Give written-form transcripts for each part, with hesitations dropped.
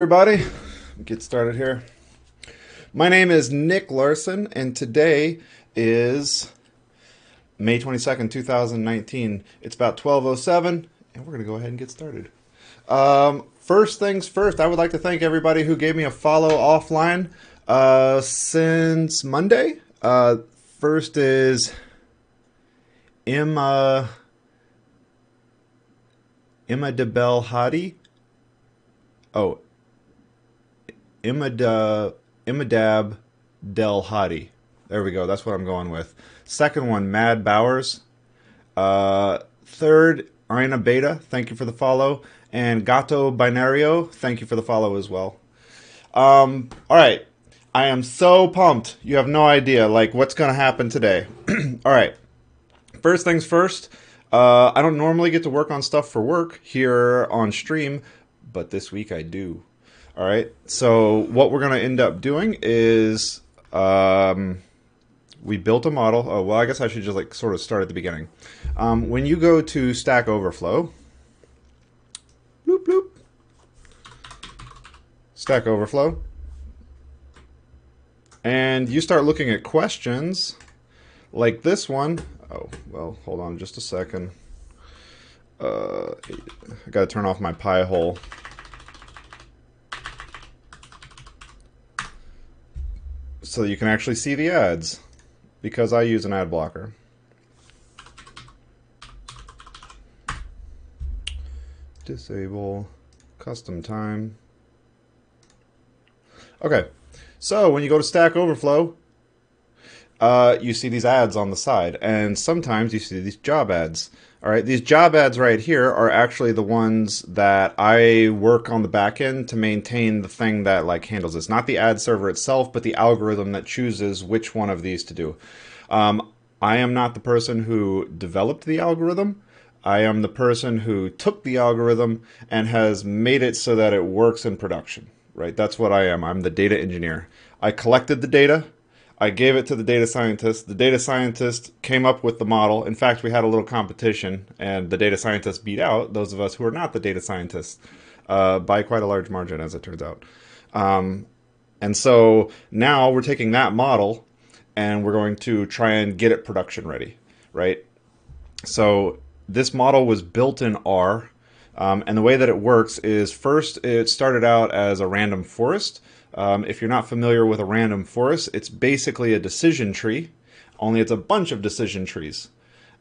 Everybody, get started here. My name is Nick Larson, and today is May 22nd, 2019. It's about 12:07, and we're going to go ahead and get started. First things first, I would like to thank everybody who gave me a follow offline since Monday. First is Imma DeBel Hadi. Oh, Imadab Del Hadi. There we go. That's what I'm going with. Second one, Mad Bowers. Third, Arena Beta. Thank you for the follow. And Gato Binario. Thank you for the follow as well. All right. I am so pumped. You have no idea like what's going to happen today. All right. First things first. I don't normally get to work on stuff for work here on stream, but this week I do. All right, so what we're going to end up doing is we built a model. Oh, well, I guess I should just like sort of start at the beginning. When you go to Stack Overflow, bloop, bloop, Stack Overflow, and you start looking at questions like this one. Oh, well, hold on just a second. I got to turn off my pie hole. So you can actually see the ads, because I use an ad blocker. Disable custom time. Okay, so when you go to Stack Overflow, you see these ads on the side, and sometimes you see these job ads. All right, these job ads right here are actually the ones that I work on the back end to maintain the thing that like handles this. Not the ad server itself, but the algorithm that chooses which one of these to do. I am not the person who developed the algorithm. I am the person who took the algorithm and has made it so that it works in production. Right? That's what I am. I'm the data engineer. I collected the data. I gave it to the data scientist. The data scientist came up with the model. In fact, we had a little competition, and the data scientist beat out those of us who are not the data scientists by quite a large margin, as it turns out. And so now we're taking that model, and we're going to try and get it production ready, right? So this model was built in R, and the way that it works is first it started out as a random forest. If you're not familiar with a random forest, it's basically a decision tree, only it's a bunch of decision trees.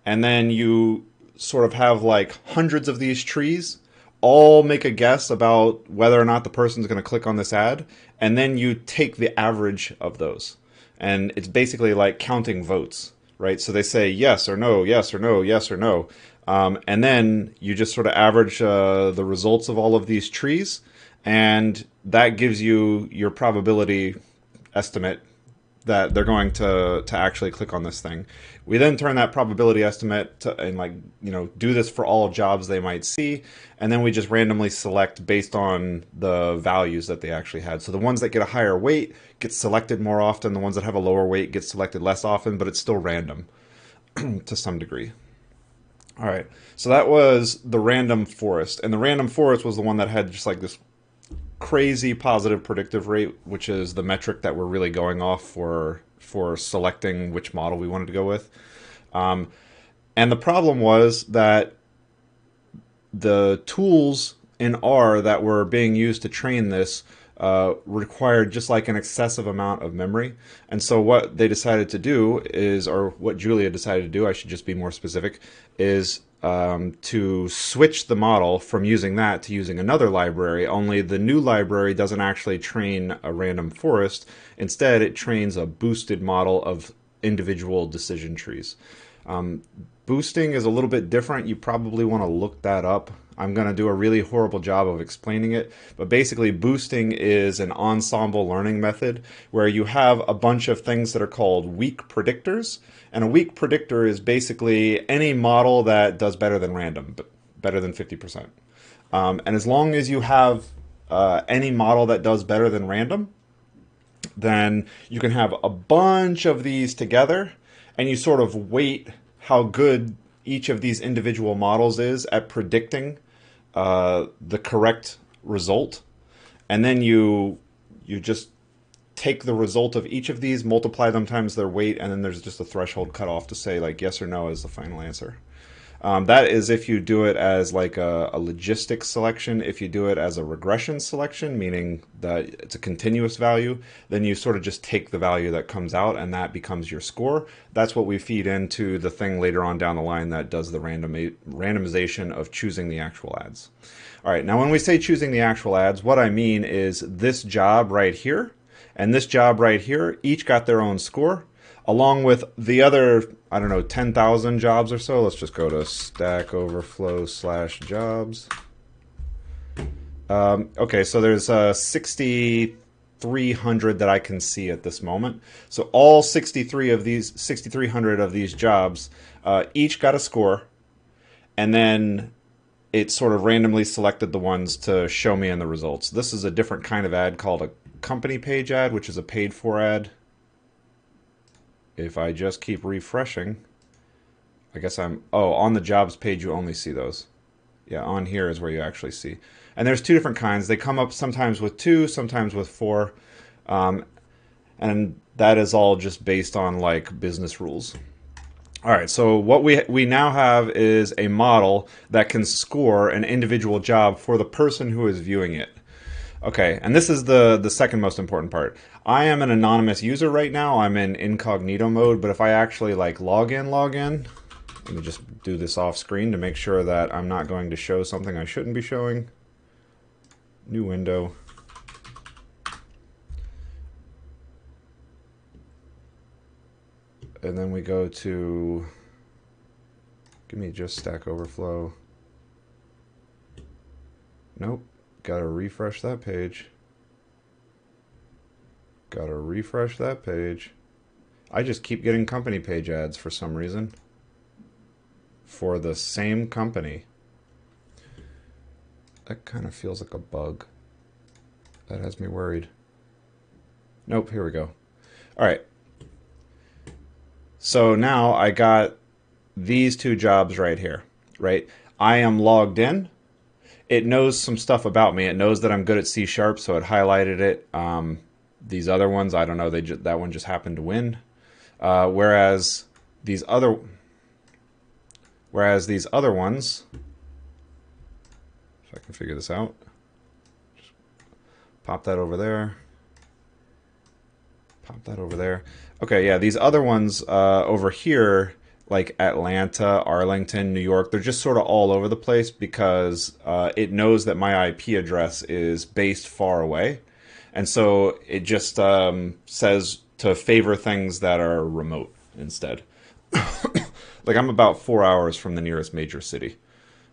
And then you sort of have like hundreds of these trees, all make a guess about whether or not the person's going to click on this ad, and then you take the average of those. And it's basically like counting votes, right? So they say yes or no, yes or no, yes or no. And then you just sort of average the results of all of these trees, and that gives you your probability estimate that they're going to actually click on this thing. We then turn that probability estimate to, and like, you know, do this for all jobs they might see, and then we just randomly select based on the values that they actually had. So the ones that get a higher weight get selected more often, the ones that have a lower weight get selected less often, but it's still random to some degree. All right, so that was the random forest, and the random forest was the one that had just like this crazy positive predictive rate, which is the metric that we're really going off for selecting which model we wanted to go with. And the problem was that the tools in R that were being used to train this required just like an excessive amount of memory. And so what they decided to do is, or what Julia decided to do, I should just be more specific, is to switch the model from using that to using another library, only the new library doesn't actually train a random forest. Instead, it trains a boosted model of individual decision trees. Boosting is a little bit different. You probably want to look that up. I'm going to do a really horrible job of explaining it, but basically boosting is an ensemble learning method where you have a bunch of things that are called weak predictors, and a weak predictor is basically any model that does better than random, but better than 50%. And as long as you have any model that does better than random, then you can have a bunch of these together, and you sort of weight how good each of these individual models is at predicting the correct result. and then you just take the result of each of these, multiply them times their weight, and then there's just a threshold cutoff to say like yes or no is the final answer. That is if you do it as like a logistics selection. If you do it as a regression selection, meaning that it's a continuous value, then you sort of just take the value that comes out and that becomes your score. That's what we feed into the thing later on down the line that does the randomization of choosing the actual ads. All right, now when we say choosing the actual ads, what I mean is this job right here and this job right here each got their own score, along with the other, I don't know, 10,000 jobs or so. Let's just go to Stack Overflow/jobs. Okay, so there's 6,300 that I can see at this moment. So all 6,300 of these jobs each got a score, and then it sort of randomly selected the ones to show me in the results. This is a different kind of ad called a company page ad, which is a paid for ad. If I just keep refreshing, I guess on the jobs page you only see those. Yeah, on here is where you actually see. And there's two different kinds. They come up sometimes with 2, sometimes with 4. And that is all just based on like business rules. All right, so what we now have is a model that can score an individual job for the person who is viewing it. Okay, and this is the second most important part. I am an anonymous user right now. I'm in incognito mode, but if I actually like log in, let me just do this off screen to make sure that I'm not going to show something I shouldn't be showing. New window. And then we go to, give me just Stack Overflow. Nope. Gotta refresh that page. Gotta refresh that page. I just keep getting company page ads for some reason. For the same company. That kind of feels like a bug. That has me worried. Nope, here we go. Alright. So now I got these two jobs right here, right? I am logged in. It knows some stuff about me. It knows that I'm good at C#, so it highlighted it. These other ones, I don't know. That one just happened to win. Whereas these other ones, if I can figure this out, just pop that over there. Pop that over there. Okay, yeah, these other ones over here, like Atlanta, Arlington, New York, they're just sort of all over the place because it knows that my IP address is based far away. And so it just says to favor things that are remote instead. Like I'm about 4 hours from the nearest major city.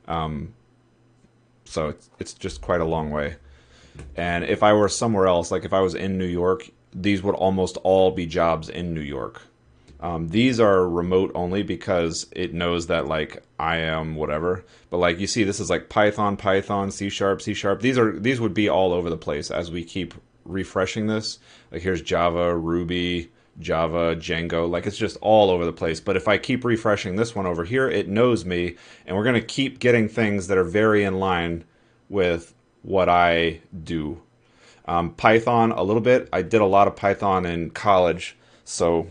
So it's just quite a long way. And if I were somewhere else, like if I was in New York, these would almost all be jobs in New York. These are remote only because it knows that like I am whatever. But like you see, this is like Python, C#, C#. These would be all over the place as we keep refreshing this. Like here's Java, Ruby, Java, Django. Like it's just all over the place. But if I keep refreshing this one over here, it knows me, and we're gonna keep getting things that are very in line with what I do. Python a little bit. I did a lot of Python in college, so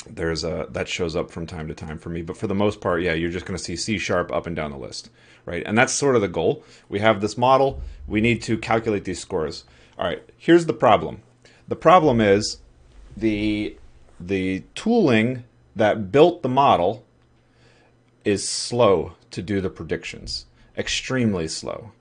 there's that shows up from time to time for me. But for the most part, yeah, you're just going to see C# up and down the list, right? And that's sort of the goal. We have this model. We need to calculate these scores. All right, here's the problem. The problem is the tooling that built the model is slow to do the predictions, extremely slow.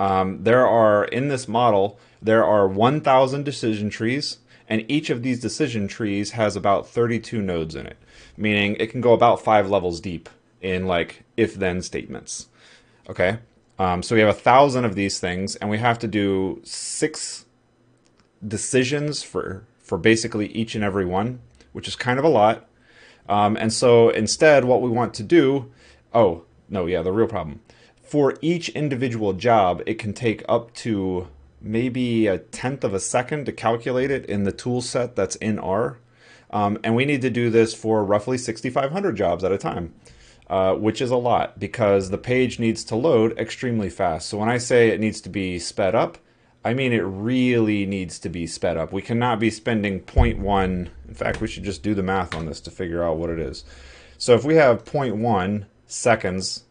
In this model, there are 1,000 decision trees, and each of these decision trees has about 32 nodes in it, meaning it can go about 5 levels deep in like if-then statements. Okay, so we have 1,000 of these things, and we have to do 6 decisions for basically each and every one, which is kind of a lot. And so instead, what we want to do, the real problem. For each individual job, it can take up to maybe 1/10 of a second to calculate it in the tool set that's in R. And we need to do this for roughly 6,500 jobs at a time, which is a lot because the page needs to load extremely fast. So when I say it needs to be sped up, I mean, it really needs to be sped up. We cannot be spending zero point 0.1. In fact, we should just do the math on this to figure out what it is. So if we have 0 0.1 seconds,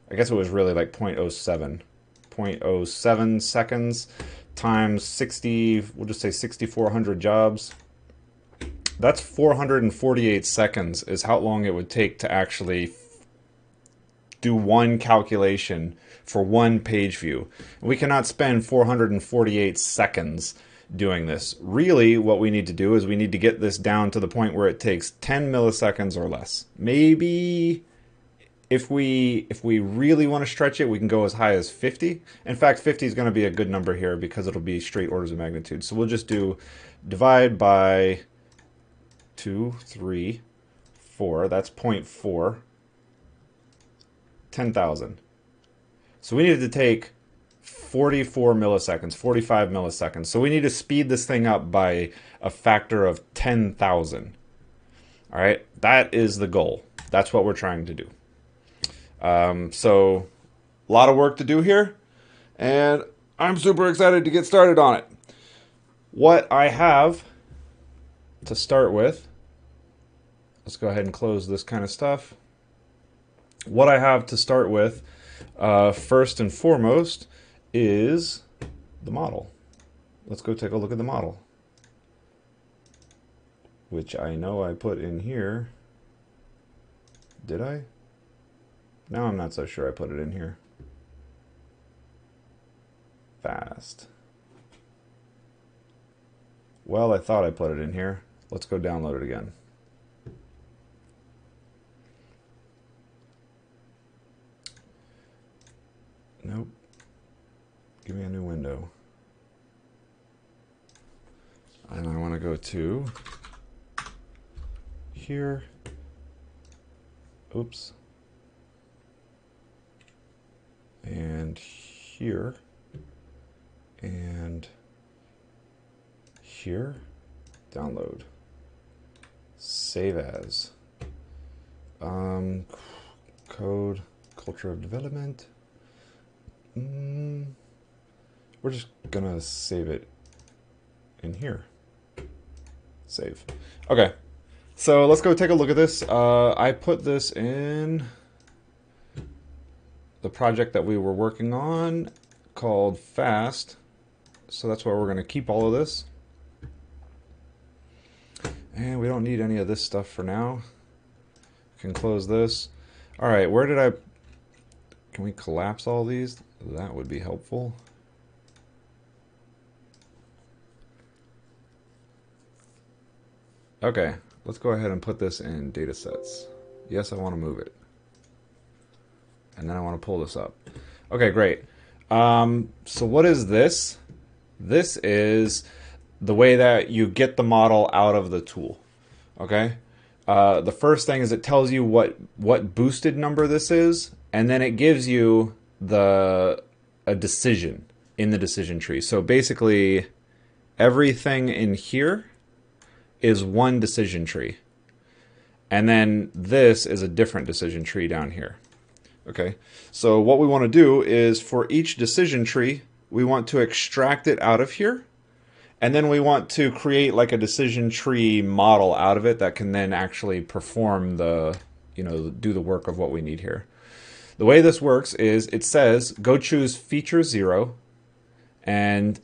I guess it was really like 0.07. 0.07 seconds times 60, we'll just say 6,400 jobs. That's 448 seconds is how long it would take to actually do one calculation for one page view. We cannot spend 448 seconds doing this. Really, what we need to do is we need to get this down to the point where it takes 10 milliseconds or less. Maybe if we really want to stretch it, we can go as high as 50. In fact, 50 is going to be a good number here because it'll be straight orders of magnitude. So we'll just do divide by 2, 3, 4. That's 0.4. 10,000. So we needed to take 44 milliseconds, 45 milliseconds. So we need to speed this thing up by a factor of 10,000. All right, that is the goal. That's what we're trying to do. So a lot of work to do here, and I'm super excited to get started on it. What I have to start with, let's go ahead and close this kind of stuff. What I have to start with, first and foremost, is the model. Let's go take a look at the model, which I know I put in here. Did I? Now I'm not so sure I put it in here. Fast. Well, I thought I put it in here. Let's go download it again. Nope. Give me a new window. And I want to go to here. Oops. And here. And here. Download. Save as. Code. Culture of development. We're just gonna save it in here. Save. Okay, so let's go take a look at this. I put this in the project that we were working on called Fast. So that's where we're gonna keep all of this. And we don't need any of this stuff for now. Can close this. All right, where did I... Can we collapse all these? That would be helpful. Okay, let's go ahead and put this in data sets. Yes, I want to move it. And then I want to pull this up. Okay, great. So what is this? This is the way that you get the model out of the tool. Okay? The first thing is it tells you what boosted number this is, and then it gives you a decision in the decision tree. So basically, everything in here is one decision tree. And then this is a different decision tree down here. Okay, so what we want to do is for each decision tree, we want to extract it out of here. And then we want to create like a decision tree model out of it that can then actually perform do the work of what we need here. The way this works is it says go choose feature 0, and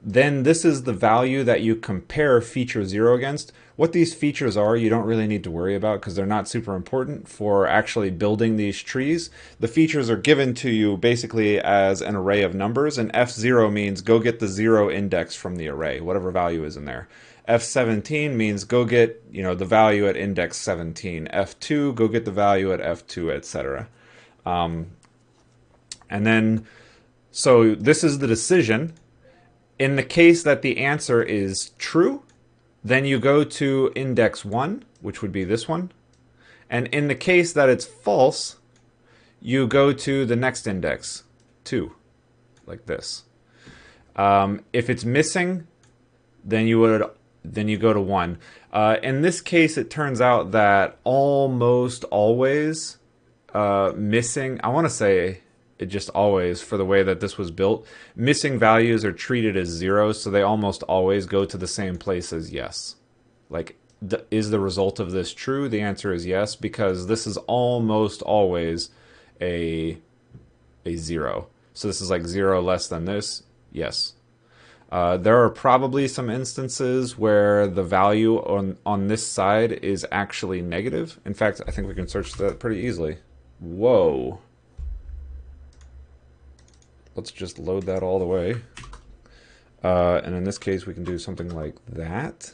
then this is the value that you compare feature 0 against. What these features are, you don't really need to worry about because they're not super important for actually building these trees. The features are given to you basically as an array of numbers, and F0 means go get the 0 index from the array, whatever value is in there. F17 means go get the value at index 17. F2, go get the value at F2, etc. And then, so this is the decision. In the case that the answer is true, then you go to index 1, which would be this one. And in the case that it's false, you go to the next index, 2, like this. If it's missing, then you go to 1. In this case, it turns out that almost always missing, I want to say it just always, for the way that this was built, missing values are treated as zeros, so they almost always go to the same place as yes. Like, is the result of this true? The answer is yes, because this is almost always a zero. So this is like zero less than this. Yes. There are probably some instances where the value on this side is actually negative. In fact, I think we can search that pretty easily. Whoa. Let's just load that all the way. And in this case, we can do something like that.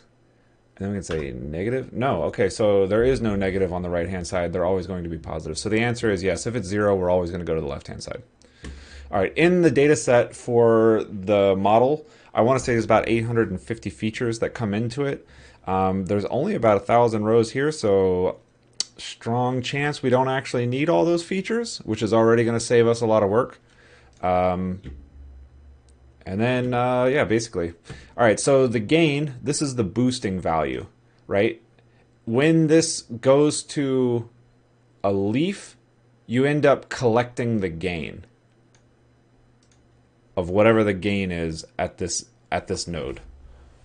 And then we can say negative. No, okay, so there is no negative on the right-hand side. They're always going to be positive. So the answer is yes. If it's zero, we're always going to go to the left-hand side. All right, in the data set for the model, I want to say there's about 850 features that come into it. There's only about 1,000 rows here, so strong chance we don't actually need all those features, which is already going to save us a lot of work. And then, yeah, basically. All right, so the gain, this is the boosting value, right? When this goes to a leaf, you end up collecting the gain of whatever the gain is at this node.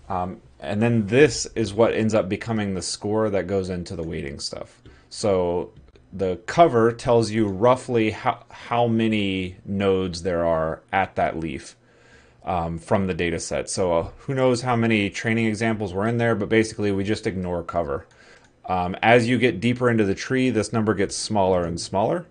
And then this is what ends up becoming the score that goes into the weighting stuff. So the cover tells you roughly how many nodes there are at that leaf. From the data set. So who knows how many training examples were in there, but basically we just ignore cover. As you get deeper into the tree, this number gets smaller and smaller.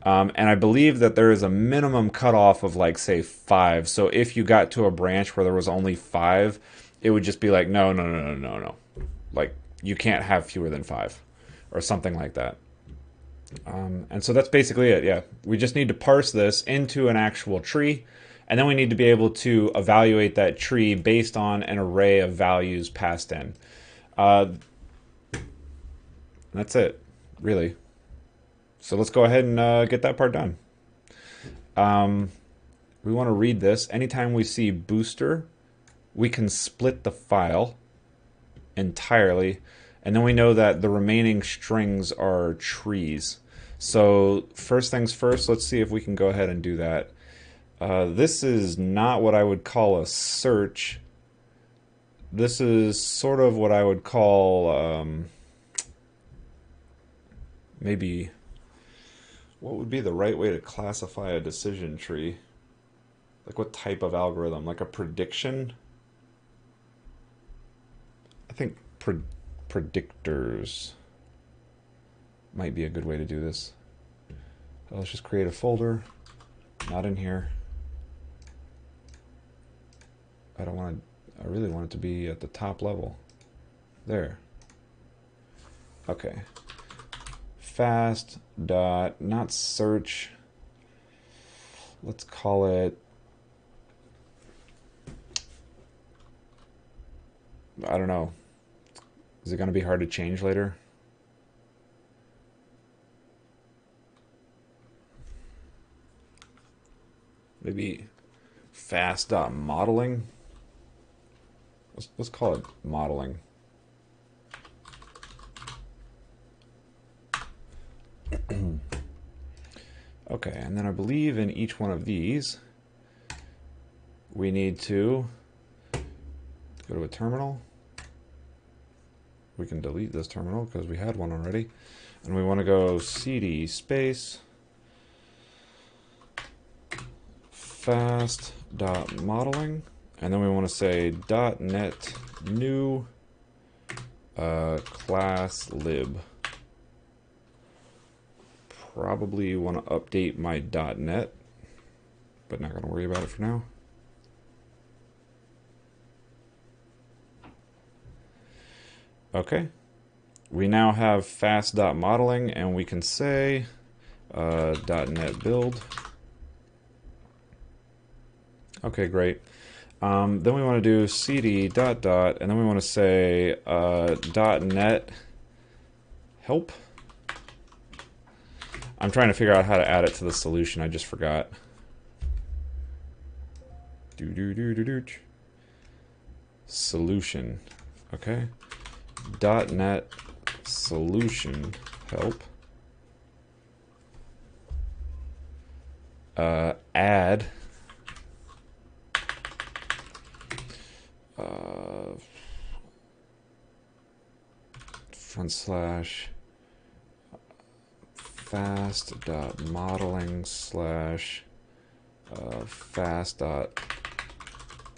And I believe that there is a minimum cutoff of like, say, 5. So if you got to a branch where there was only 5, it would just be like, no. Like, you can't have fewer than 5 or something like that. And so that's basically it, yeah. We just need to parse this into an actual tree. And then we need to be able to evaluate that tree based on an array of values passed in. That's it, really. So let's go ahead and get that part done. We want to read this. Anytime we see booster, we can split the file entirely. And then we know that the remaining strings are trees. So first things first, let's see if we can go ahead and do that. This is not what I would call a search. This is sort of what I would call maybe, what would be the right way to classify a decision tree? Like what type of algorithm? Like a prediction? I think predictors might be a good way to do this. So let's just create a folder. Not in here. I really want it to be at the top level. There. Okay. Fast dot, not search. Let's call it, I don't know. Is it going to be hard to change later? Maybe fast dot modeling. Let's call it modeling. Okay, and then I believe in each one of these, we need to go to a terminal. We can delete this terminal because we had one already. And we want to go cd space fast.modeling. And then we want to say .NET new class lib. Probably want to update my .NET, but not going to worry about it for now. Okay, we now have fast.modeling, and we can say .NET build. Okay, great. Then we want to do cd ... and then we want to say .NET help. I'm trying to figure out how to add it to the solution. I just forgot. Solution. Okay. .NET solution help. add front slash fast dot modeling slash fast dot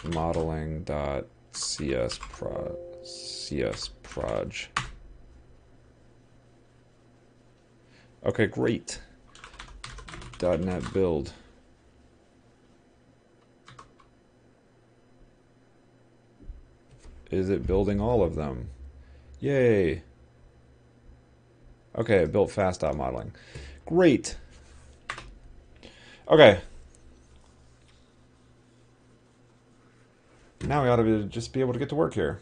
modeling dot cs proj. Okay, great. .NET build. Is it building all of them? Yay. Okay, it built fast.modeling. Great. Okay. Now we ought to just be able to get to work here.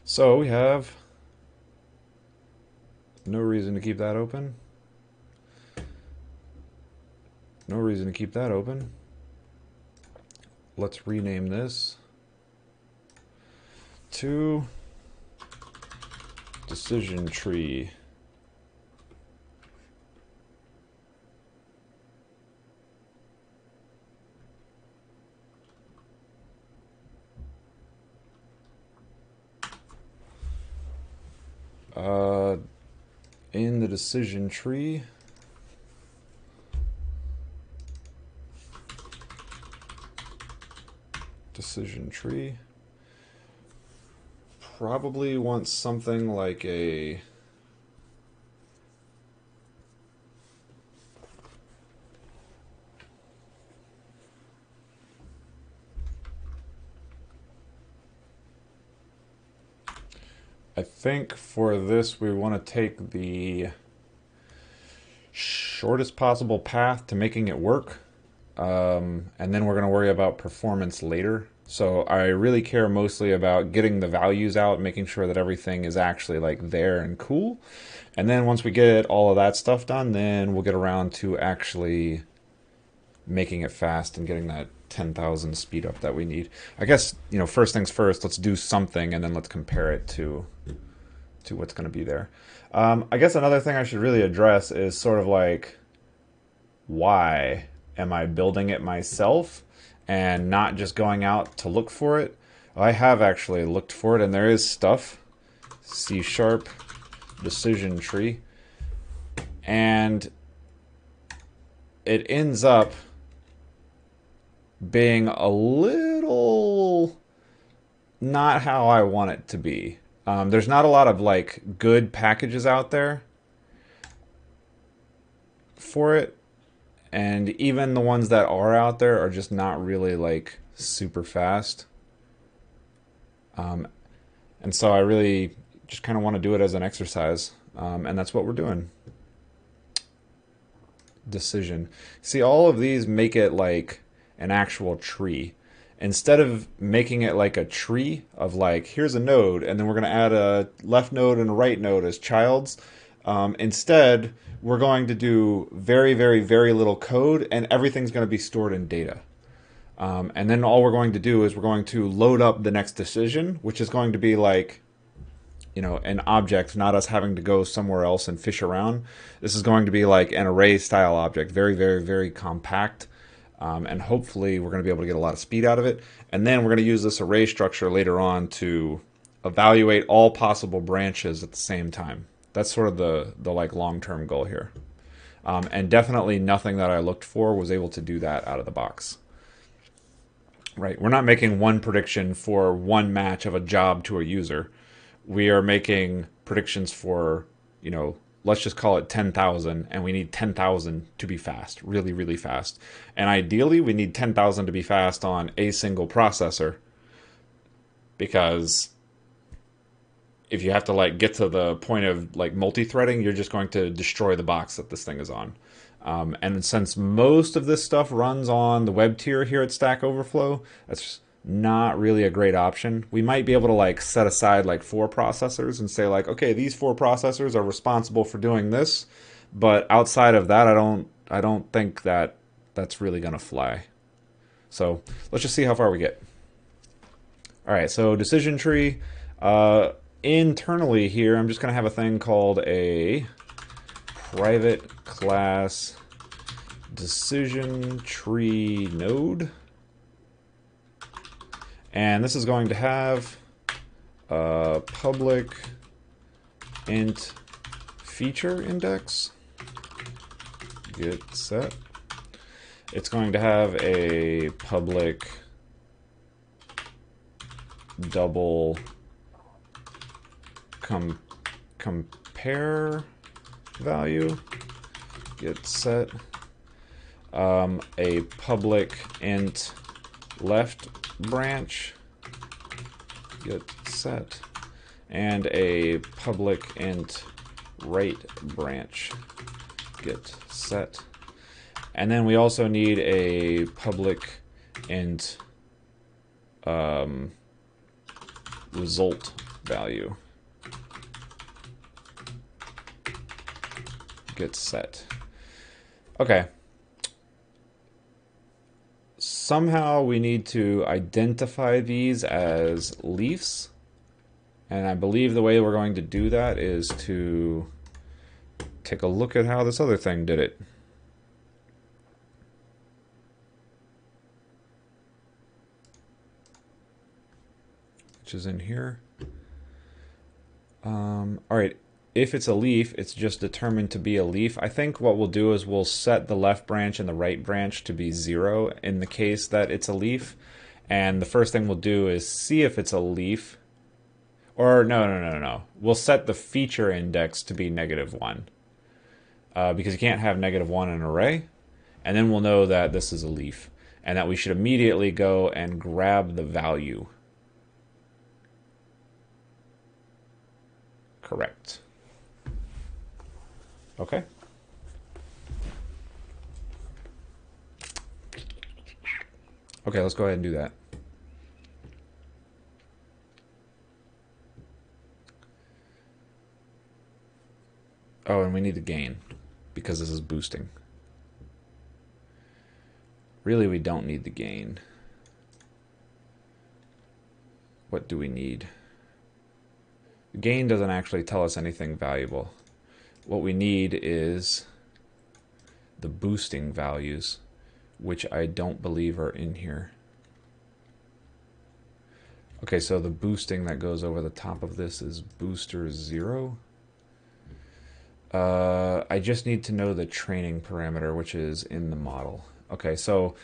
So we have no reason to keep that open. No reason to keep that open. Let's rename this to decision tree. In the decision tree, probably wants something like a I think for this we want to take the shortest possible path to making it work, and then we're going to worry about performance later. So I really care mostly about getting the values out, making sure that everything is actually like there and cool. And then once we get all of that stuff done, then we'll get around to actually making it fast and getting that 10,000 speed up that we need. I guess, you know, first things first, let's do something and then let's compare it to what's going to be there. I guess another thing I should really address is sort of like, why am I building it myself and not just going out to look for it? I have actually looked for it, and there is stuff. C# decision tree. And it ends up being a little not how I want it to be. There's not a lot of like good packages out there for it, and even the ones that are out there are just not really like super fast. And so I really just kind of want to do it as an exercise, and that's what we're doing. Decision. See, all of these make it like an actual tree. Instead of making it like a tree of like, here's a node, and then we're going to add a left node and a right node as childs, instead, we're going to do very, very, very little code, and everything's going to be stored in data. And then all we're going to do is we're going to load up the next decision, which is going to be like, you know, an object, not us having to go somewhere else and fish around. This is going to be like an array style object, very, very, very compact. And hopefully we're going to be able to get a lot of speed out of it. And then we're going to use this array structure later on to evaluate all possible branches at the same time. That's sort of the like long-term goal here. And definitely nothing that I looked for was able to do that out of the box. Right, we're not making one prediction for one match of a job to a user. We are making predictions for, you know, let's just call it 10,000, and we need 10,000 to be fast, really, really fast. And ideally, we need 10,000 to be fast on a single processor, because if you have to like get to the point of like multi-threading, you're just going to destroy the box that this thing is on. And since most of this stuff runs on the web tier here at Stack Overflow, that's not really a great option. We might be able to like set aside like 4 processors and say like, okay, these 4 processors are responsible for doing this, but outside of that, I don't think that that's really gonna fly. So let's just see how far we get. All right, so decision tree. Internally here, I'm just gonna have a thing called a private class decision tree node. And this is going to have a public int feature index. Get set. It's going to have a public double compare value. Get set. A public int left branch. Get set. And a public int right branch. Get set. And then we also need a public int result value. Get set. Okay. Somehow we need to identify these as leafs. And I believe the way we're going to do that is to take a look at how this other thing did it. Which is in here. All right. If it's a leaf, it's just determined to be a leaf. I think what we'll do is we'll set the left branch and the right branch to be 0 in the case that it's a leaf. And the first thing we'll do is see if it's a leaf. Or no. We'll set the feature index to be -1. Because you can't have -1 in an array. And then we'll know that this is a leaf. And that we should immediately go and grab the value. Correct. Okay. Okay, let's go ahead and do that. Oh, and we need the gain because this is boosting. Really, we don't need the gain. What do we need? The gain doesn't actually tell us anything valuable. What we need is the boosting values, which I don't believe are in here. Okay, so the boosting that goes over the top of this is booster 0. I just need to know the training parameter, which is in the model. Okay, so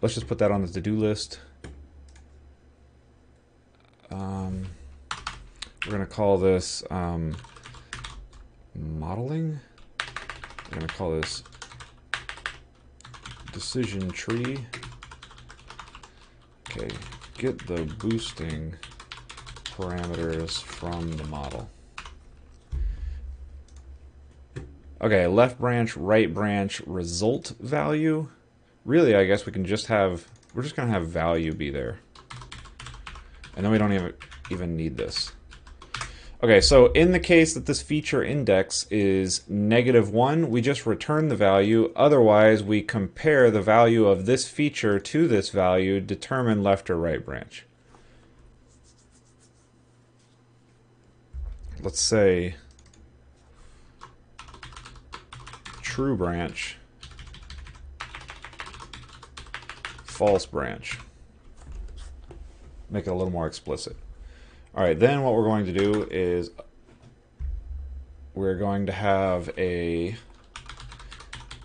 let's just put that on the to-do list. We're going to call this modeling. We're going to call this decision tree. Okay, get the boosting parameters from the model. Okay, left branch, right branch, result value. Really, I guess we can just have, we're just going to have value be there. And then we don't even need this. Okay, so in the case that this feature index is -1, we just return the value. Otherwise, we compare the value of this feature to this value, determine left or right branch. Let's say true branch, false branch. Make it a little more explicit. All right, then what we're going to do is we're going to have a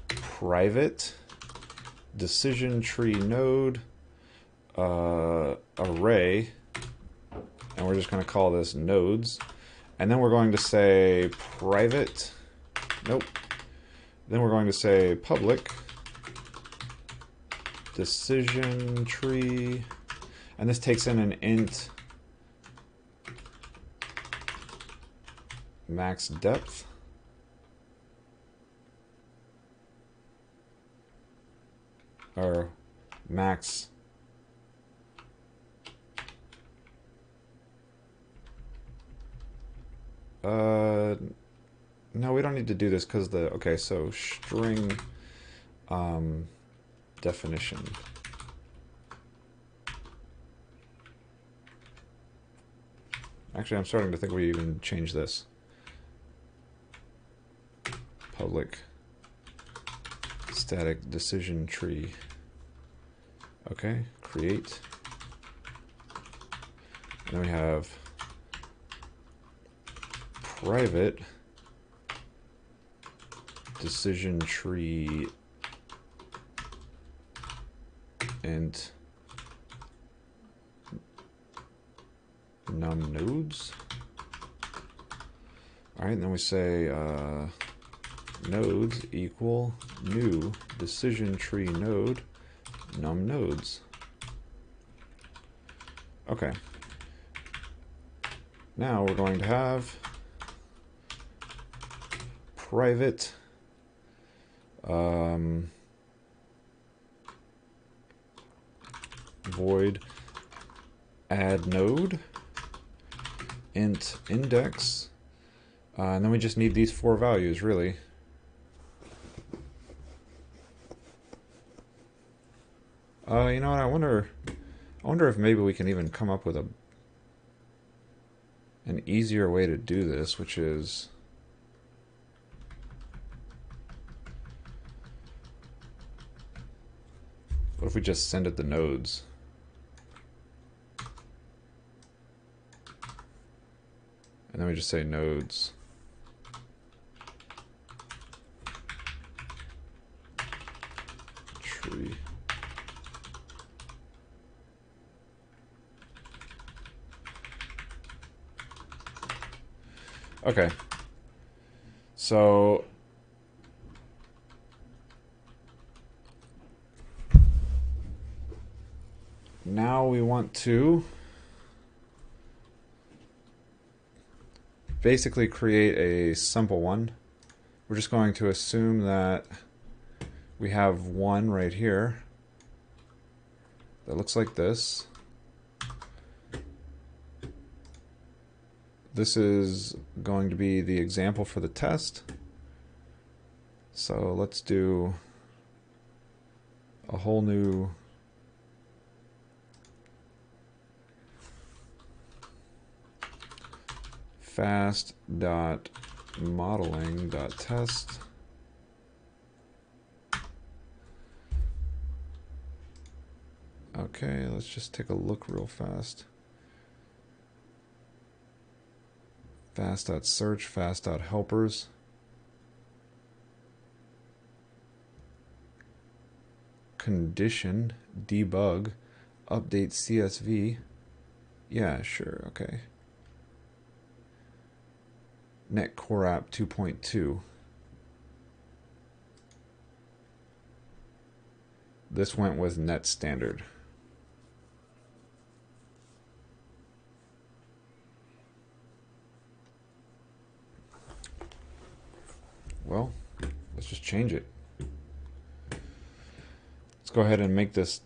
private decision tree node array, and we're just going to call this nodes. And then we're going to say private, nope. Then we're going to say public decision tree, and this takes in an int max depth. Or max no, we don't need to do this because the, okay, so string definition. Actually, I'm starting to think we even change this. public static decision tree. Okay, create. And then we have private decision tree int num nodes. All right, and then we say nodes equal new decision tree node num nodes. Okay. Now we're going to have private void add node int index, and then we just need these 4 values really. You know what? I wonder if maybe we can even come up with an easier way to do this, which is what if we just send it the nodes? And then we just say nodes. Tree. Okay. So now we want to basically create a simple one. We're just going to assume that we have one right here that looks like this. This is going to be the example for the test. So let's do a whole new fast.modeling.test. Okay, let's just take a look real fast. Fast.search, fast.helpers. Condition, debug, update CSV. Yeah, sure, okay. Net Core App 2.2. This went with Net Standard. Well, let's just change it. Let's go ahead and make this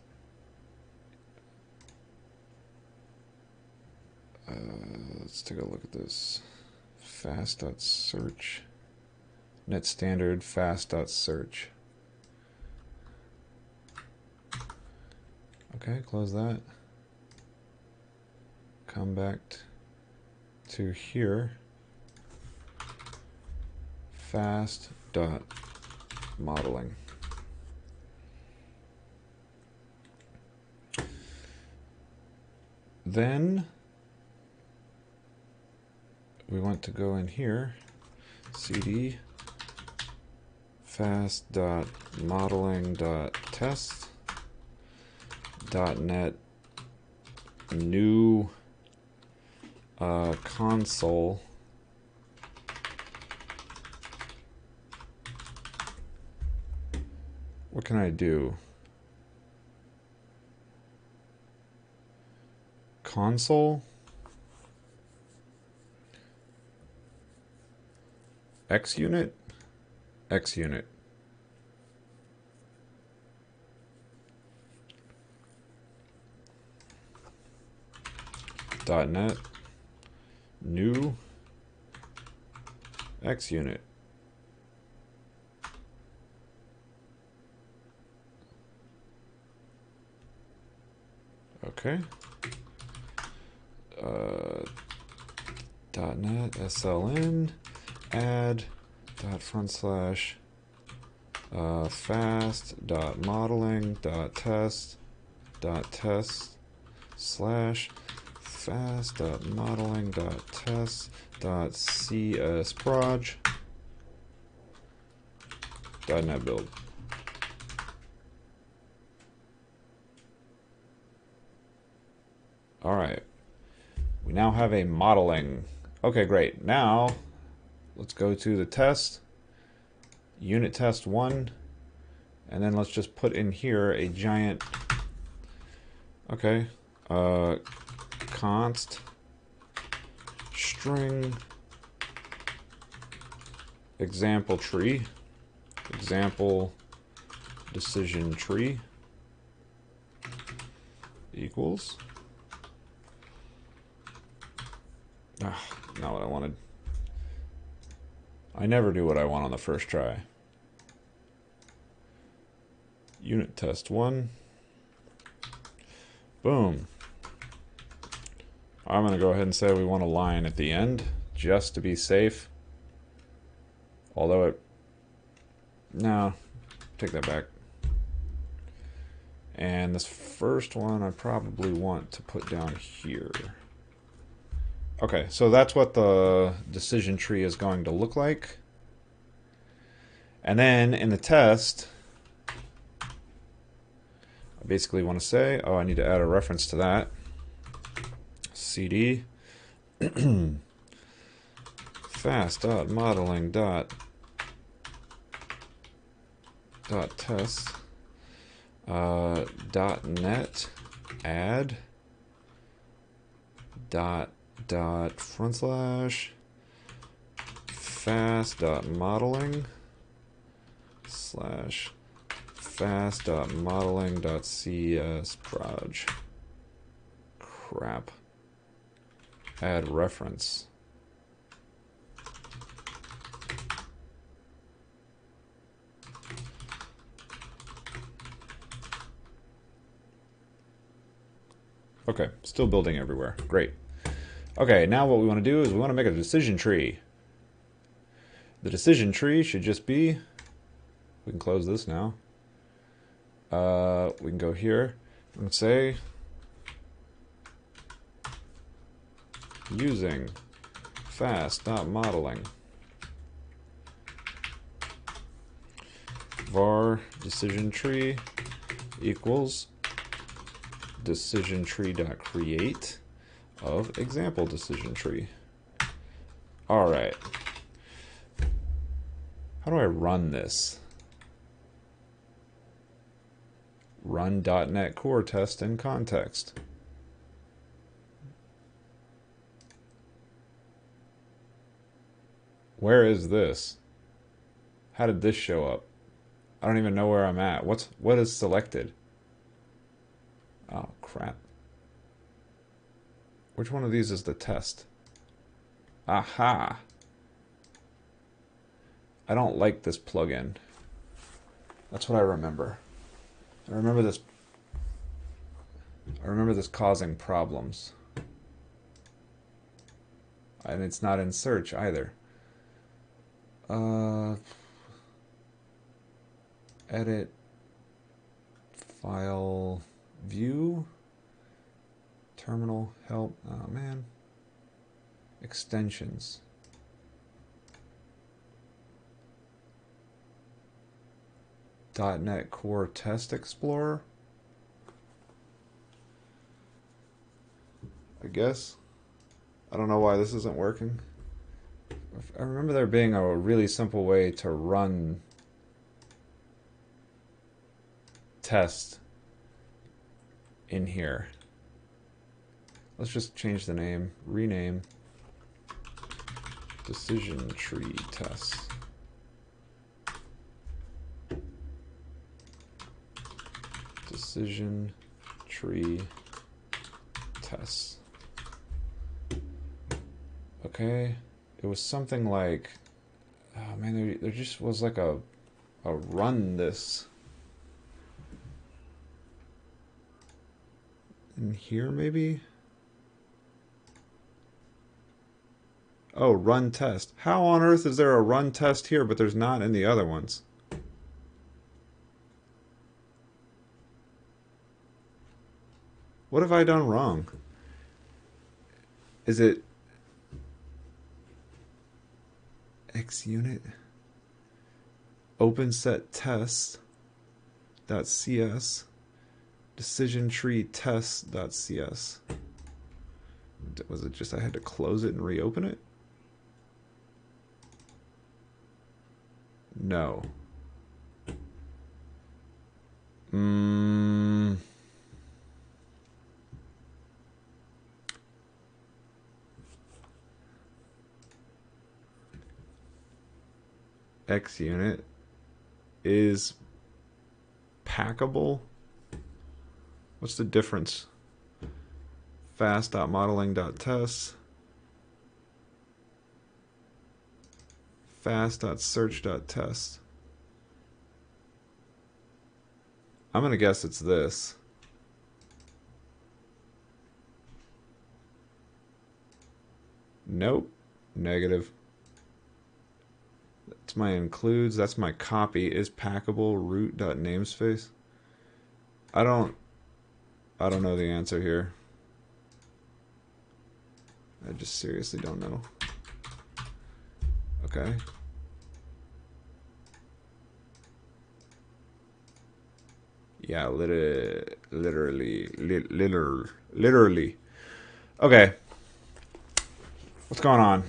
let's take a look at this. Fast.search. Net standard fast.search. Okay, close that. Come back to here. Fast.modeling. Then we want to go in here, cd fast.modeling.test.net new console what can I do? Console XUnit XUnit .net new XUnit. Okay. .net sln add dot front slash fast dot modeling dot test slash fast dot modeling dot test dot csproj dot net build. All right, we now have a modeling. Okay, great. Now let's go to the test, unit test 1, and then let's just put in here a giant, okay, const string example tree, example decision tree equals, not what I wanted. I never do what I want on the first try. Unit test 1. Boom. I'm going to go ahead and say we want a line at the end just to be safe. Although it... No, take that back. And this first one I probably want to put down here. Okay, so that's what the decision tree is going to look like. And then in the test, I basically want to say, oh, I need to add a reference to that. CD fast.modeling.test .net add dot front slash fast.modeling slash fast.modeling.csproj. Crap. Add reference. Okay, still building everywhere. Great. Okay, now what we want to do is we want to make a decision tree. The decision tree should just be, we can close this now. We can go here and say using fast.modeling var decision tree equals decision tree.create of example decision tree. All right. How do I run this? Run .NET Core test in context. Where is this? How did this show up? I don't even know where I'm at. What is selected? Oh, crap. Which one of these is the test? Aha! I don't like this plugin. That's what I remember. I remember this causing problems. And it's not in search either. Edit file view terminal help. Oh man. Extensions. .NET Core Test Explorer. I guess. I don't know why this isn't working. I remember there being a really simple way to run test in here. Let's just change the name, rename decision tree tests. Decision tree tests. Okay, it was something like, oh man, there just was like a run this in here maybe. Oh, run test. How on earth is there a run test here, but there's not in the other ones? What have I done wrong? Is it XUnit? Open set test .cs decision tree test.cs. Was it just I had to close it and reopen it? No. XUnit is packable. What's the difference? Fast.modeling.test, fast.search.test. I'm gonna guess it's this. Nope. Negative. That's my includes. That's my copy. Is packable root.namespace. I don't know the answer here. I just seriously don't know. Okay. Yeah, literally. Okay. What's going on?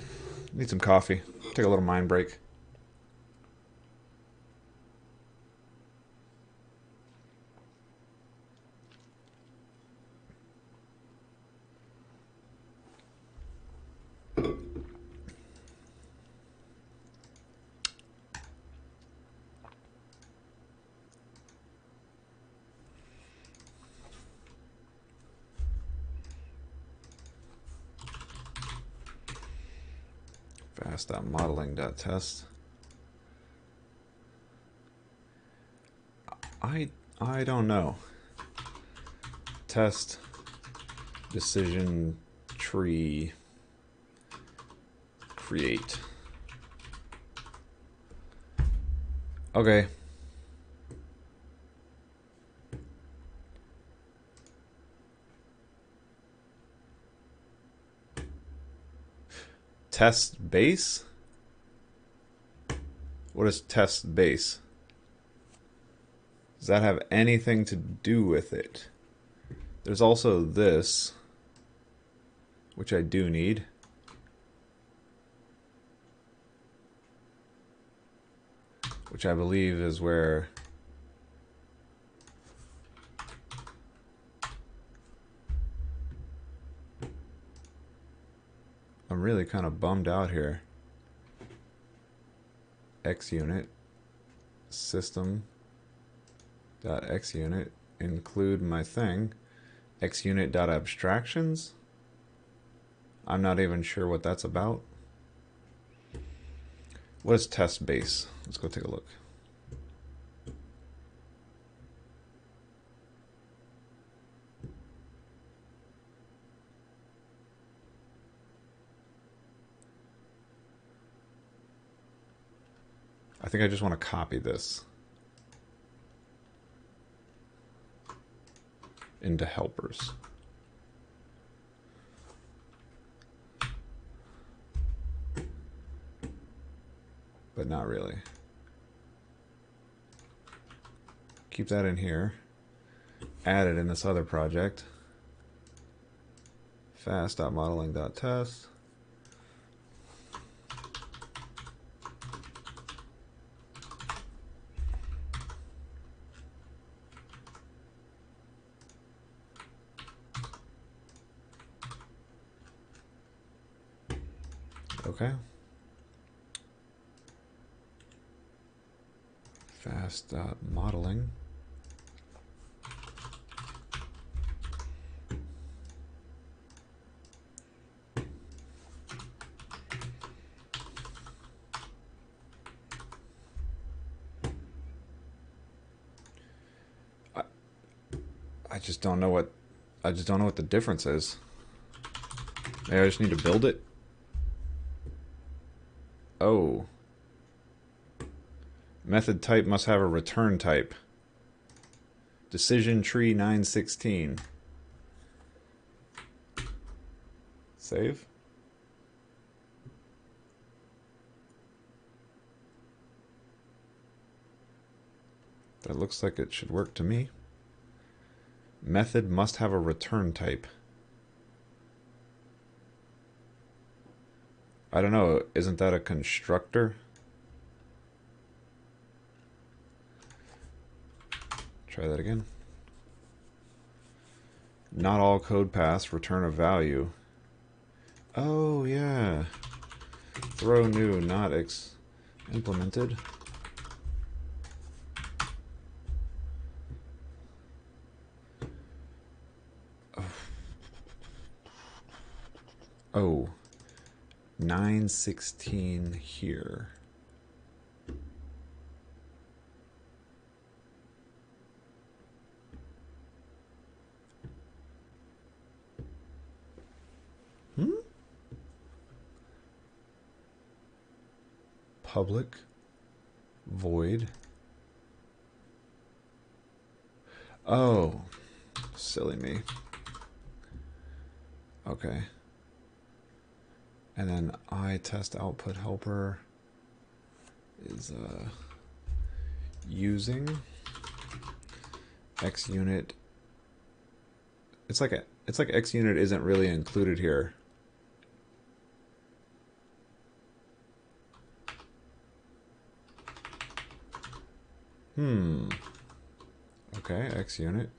Need some coffee. Take a little mind break. Fast.modeling.test. I don't know. Test decision tree create. Okay. Test base? What is test base? Does that have anything to do with it? There's also this, which I do need. Which I believe is where I'm really kind of bummed out here. XUnit system.xunit include my thing. XUnit.abstractions. I'm not even sure what that's about. What is test base? Let's go take a look. I think I just want to copy this into helpers. But not really. Keep that in here. Add it in this other project. Fast.modeling.test. Okay. Fast.modeling. I just don't know what the difference is. Maybe I just need to build it. Oh. Method type must have a return type. Decision tree 916. Save. That looks like it should work to me. Method must have a return type. I don't know, isn't that a constructor? Try that again. Not all code paths return a value. Oh, yeah. Throw new, not implemented. Oh. 916 here. Public void. Oh, silly me. Okay. And then test output helper is using xunit. It's like xunit isn't really included here. Okay, xunit.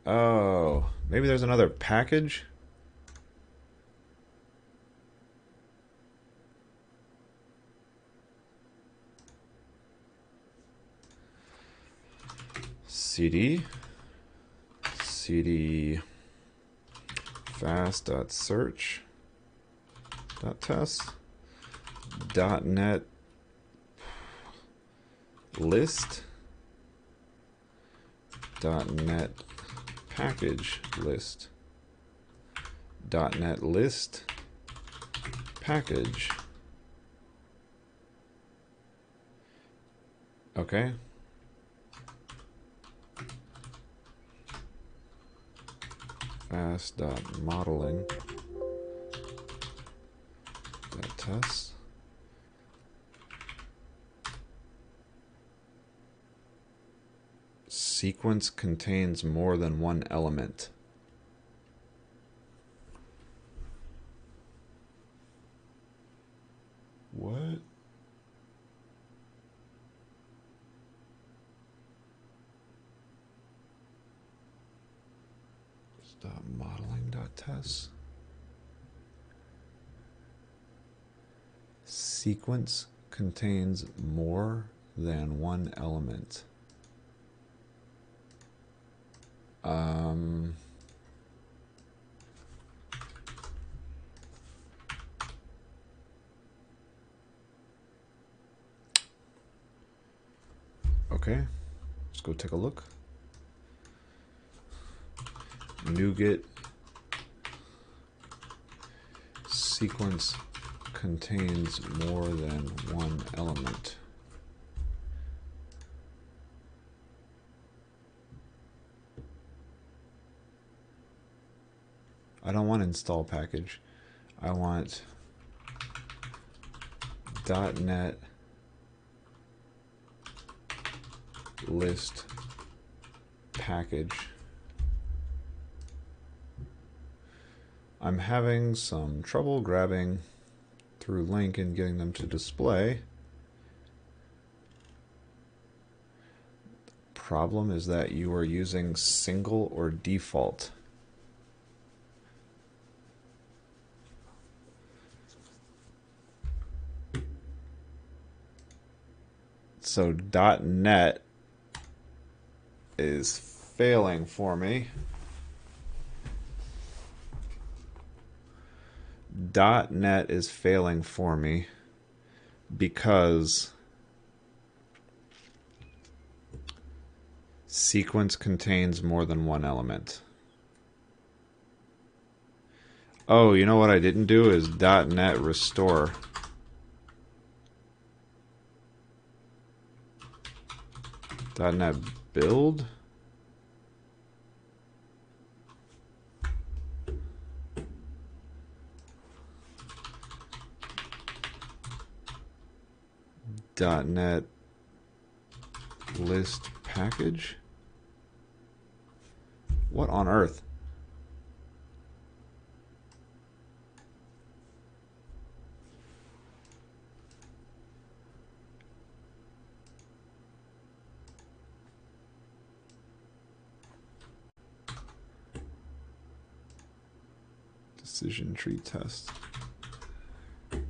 Oh, maybe there's another package? cd fast.search.test .net list .net package list .net list package. Okay. Fast.modeling.test. Sequence contains more than one element. What? Modeling.test. Sequence contains more than one element. Okay, let's go take a look. NuGet sequence contains more than one element. I don't want install package. I want .NET list package. I'm having some trouble grabbing through link and getting them to display. Problem is that you are using single or default. So .NET is failing for me. .NET is failing for me because sequence contains more than one element. Oh, you know what I didn't do is .NET restore. .NET build. .NET list package. What on earth? Decision tree test.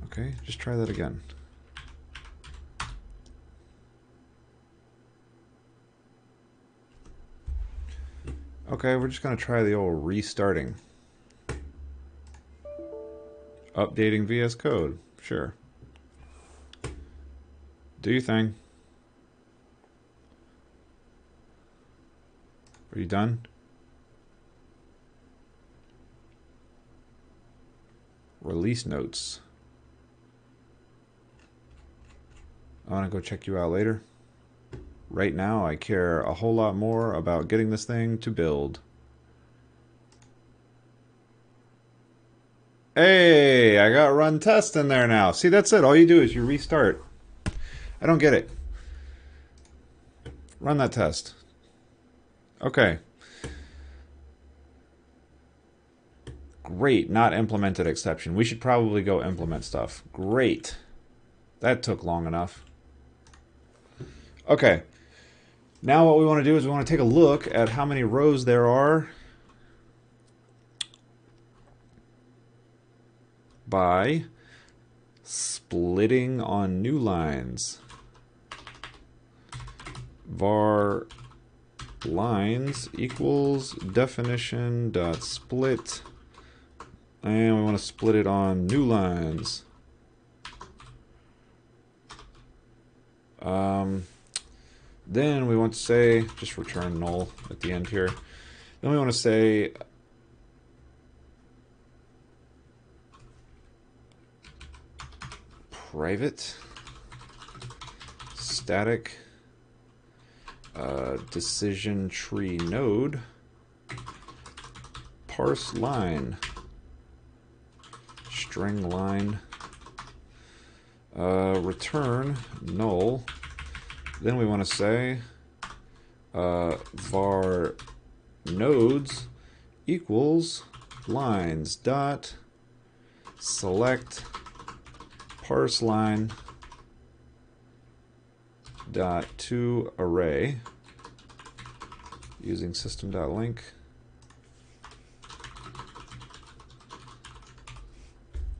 Okay, just try that again. Okay, we're just going to try the old restarting. Updating VS Code. Sure. Do your thing. Are you done? Release notes. I want to go check you out later. Right now, I care a whole lot more about getting this thing to build. Hey, I got run test in there now. See, that's it. All you do is you restart. I don't get it. Run that test. Okay. Great, not implemented exception. We should probably go implement stuff. Great. That took long enough. Okay. Now what we want to do is we want to take a look at how many rows there are by splitting on new lines. Var lines equals definition dot split, and we want to split it on new lines. Then we want to say, just return null at the end here. Then we want to say private static decision tree node parse line string line return null. Then we want to say var nodes equals lines dot select parse line dot to array using system.link.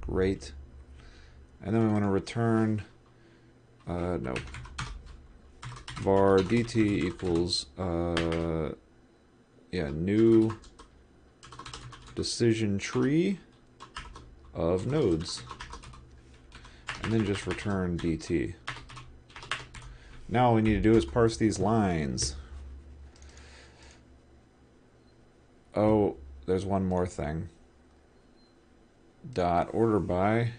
Great. And then we want to return no, var dt equals new decision tree of nodes, and then just return dt. Now all we need to do is parse these lines. Oh, there's one more thing. Dot order by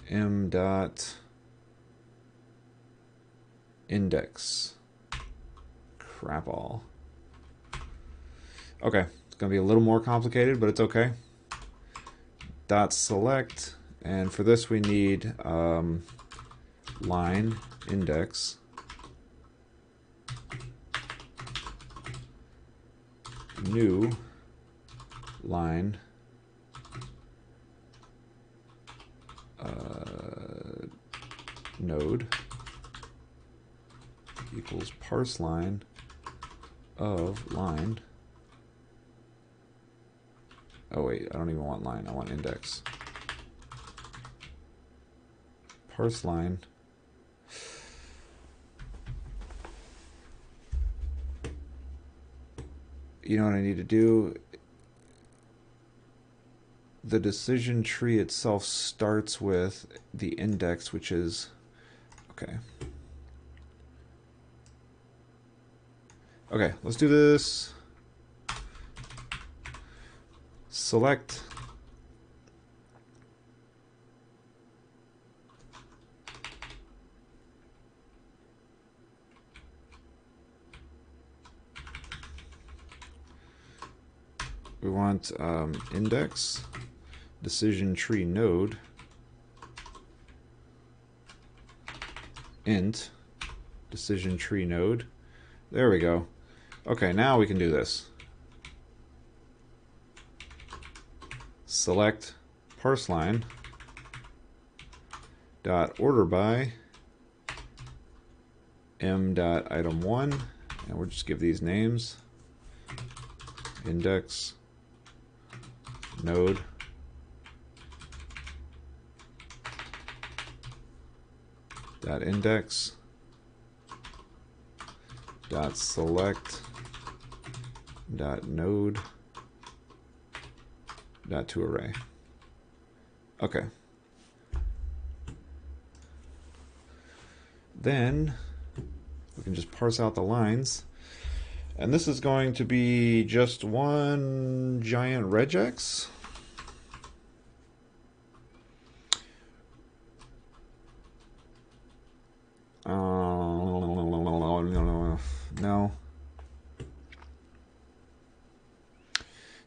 m dot index. Crap all. Okay, it's going to be a little more complicated, but it's okay. Dot select, and for this we need line index new line node equals parse line of line. Oh wait, I don't even want line, I want index. Parse line you know what I need to do? The decision tree itself starts with the index, which is okay. Okay, let's do this. select we want index decision tree node int decision tree node. There we go. Okay, now we can do this. Select parse line dot order by m dot item 1, and we'll just give these names: index node dot index dot select dot node dot to array. Okay. Then we can just parse out the lines, and this is going to be just one giant regex. No.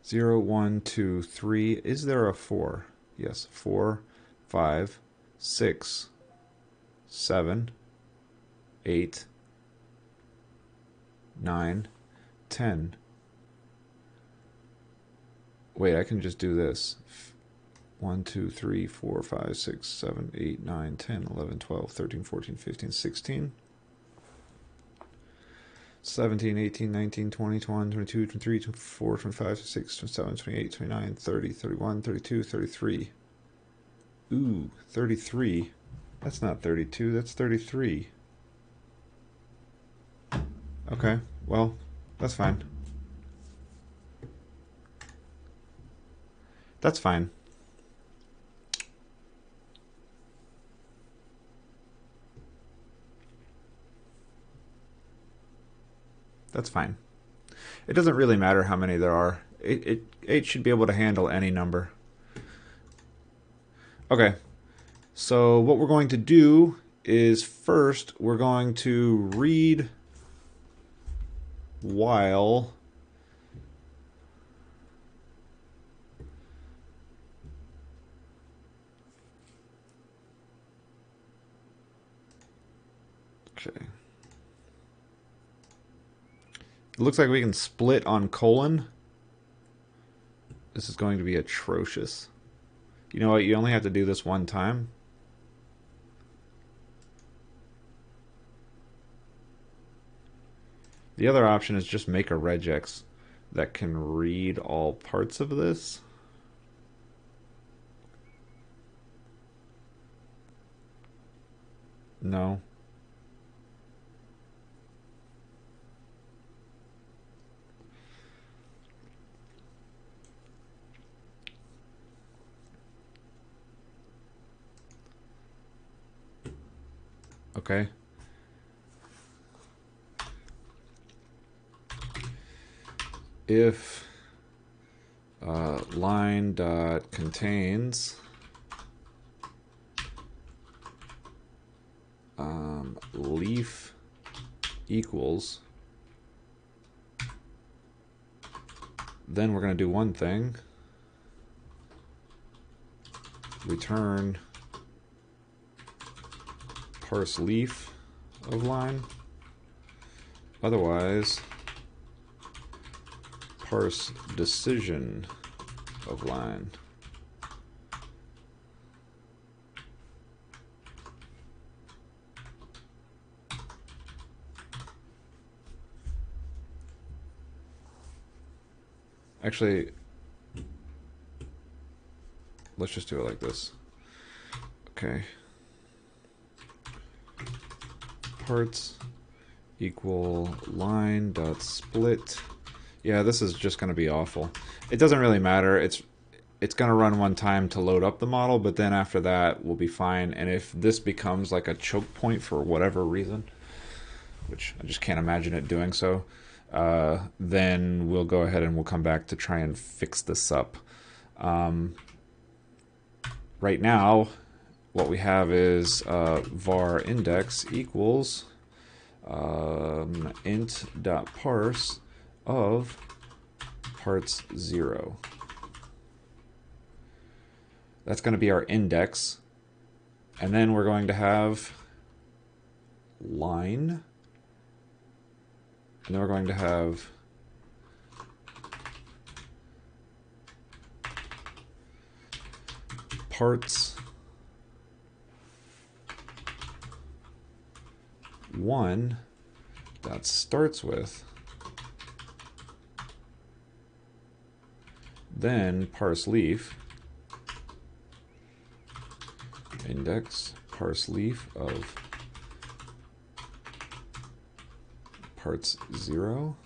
0, 1, 2, 3. Is there a 4? Yes. 4, 5, 6, 7, 8, 9, 10. Wait, I can just do this. 1, 2, 3, 4, 5, 6, 7, 8, 9, 10, 11, 12, 13, 14, 15, 16. 17, 18, 19, 20, 21, 22, 23, 24, 25, 26, 27, 28, 29, 30, 31, 32, 33. Ooh, 33. That's not 32, that's 33. Okay, well, that's fine. That's fine. That's fine. It doesn't really matter how many there are. It should be able to handle any number. Okay, so what we're going to do is first we're going to read while okay. It looks like we can split on colon. This is going to be atrocious. You know what? You only have to do this one time. The other option is just make a regex that can read all parts of this. No. Okay. If line dot contains leaf equals, then we're going to do one thing: return parse leaf of line. Otherwise, parse decision of line. Actually, let's just do it like this. Okay. Parts equal line dot split. Yeah, this is just going to be awful. It doesn't really matter. It's going to run one time to load up the model, but then after that we'll be fine. And if this becomes like a choke point for whatever reason, which I just can't imagine it doing so, then we'll go ahead and we'll come back to try and fix this up. Right now, what we have is var index equals int.parse of parts 0. That's going to be our index. And then we're going to have line. And then we're going to have parts 1 that starts with, then parse leaf, index parse leaf of parts 0.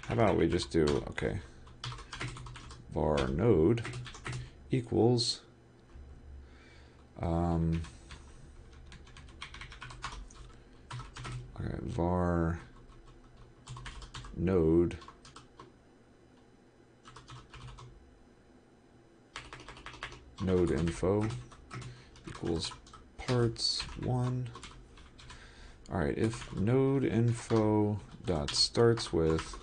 How about we just do, okay, var node equals okay, var node info equals parts 1. All right, if node info dot starts with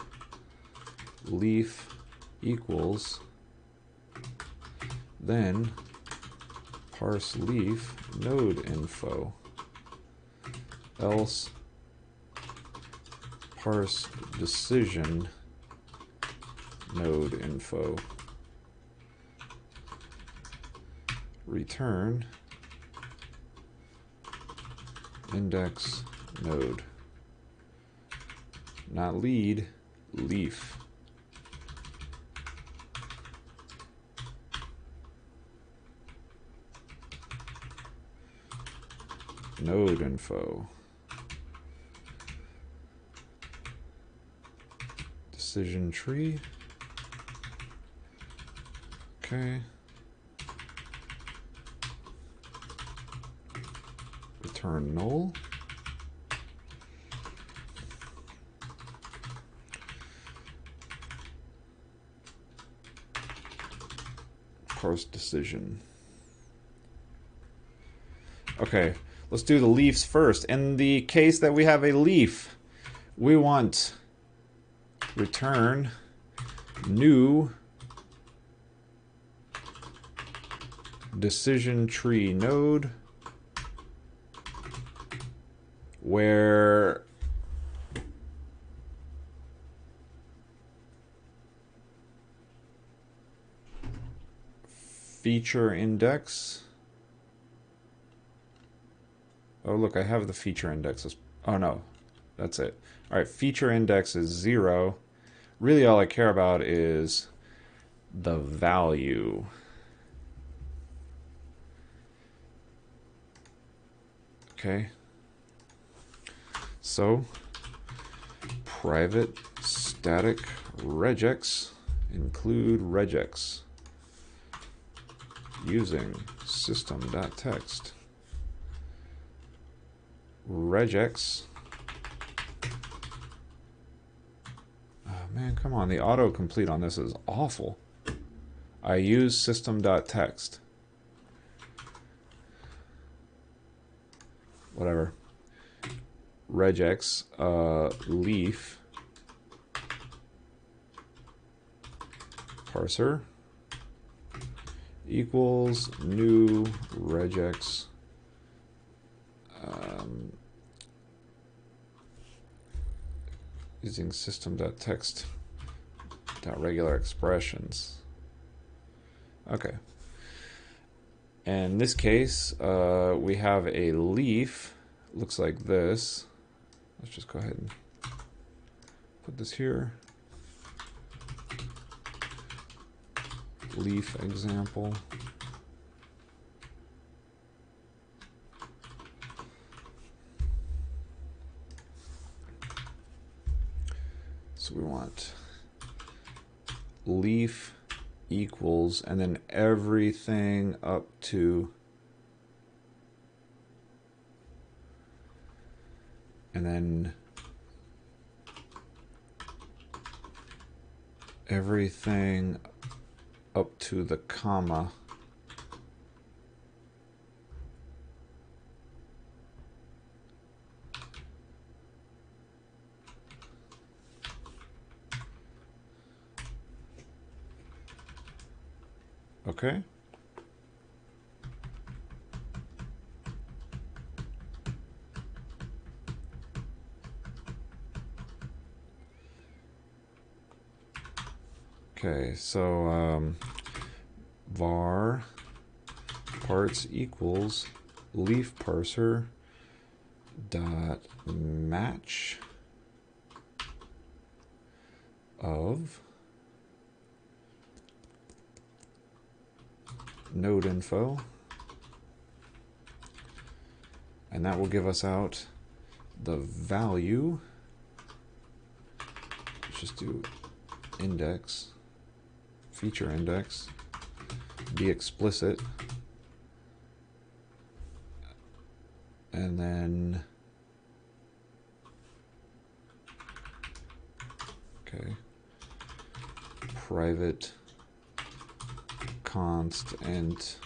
leaf equals, then parse leaf node info, else parse decision node info, return index node, not lead, leaf. Node info, decision tree, okay, return null, parse decision. Okay, let's do the leaves first. In the case that we have a leaf, we want return new decision tree node where feature index. Oh, look, I have the feature index. Oh, no, that's it. All right, feature index is 0. Really, all I care about is the value. Okay. So, private static regex include regex using system.text. Regex. Oh man, come on. The autocomplete on this is awful. I use system.text. Whatever. Regex leaf parser equals new regex using system.text.regular expressions. Okay. In this case, we have a leaf. Looks like this. Let's just go ahead and put this here. Leaf example. So we want leaf equals, and then everything up to and then everything up to the comma okay. Okay, so var parts equals leaf parser dot match of node info, and that will give us out the value. Let's just do index, feature index, be explicit, and then okay, private const int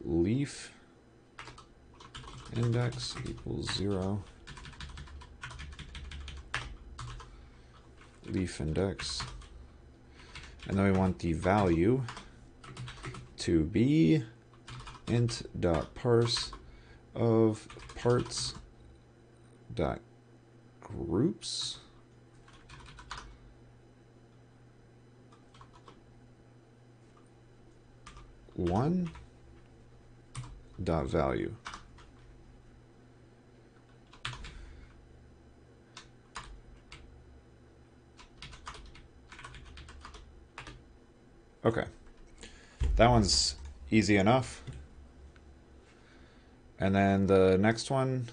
leaf index equals 0, leaf index, and then we want the value to be int dot parse of parts dot groups one dot value. Okay, that one's easy enough. And then the next one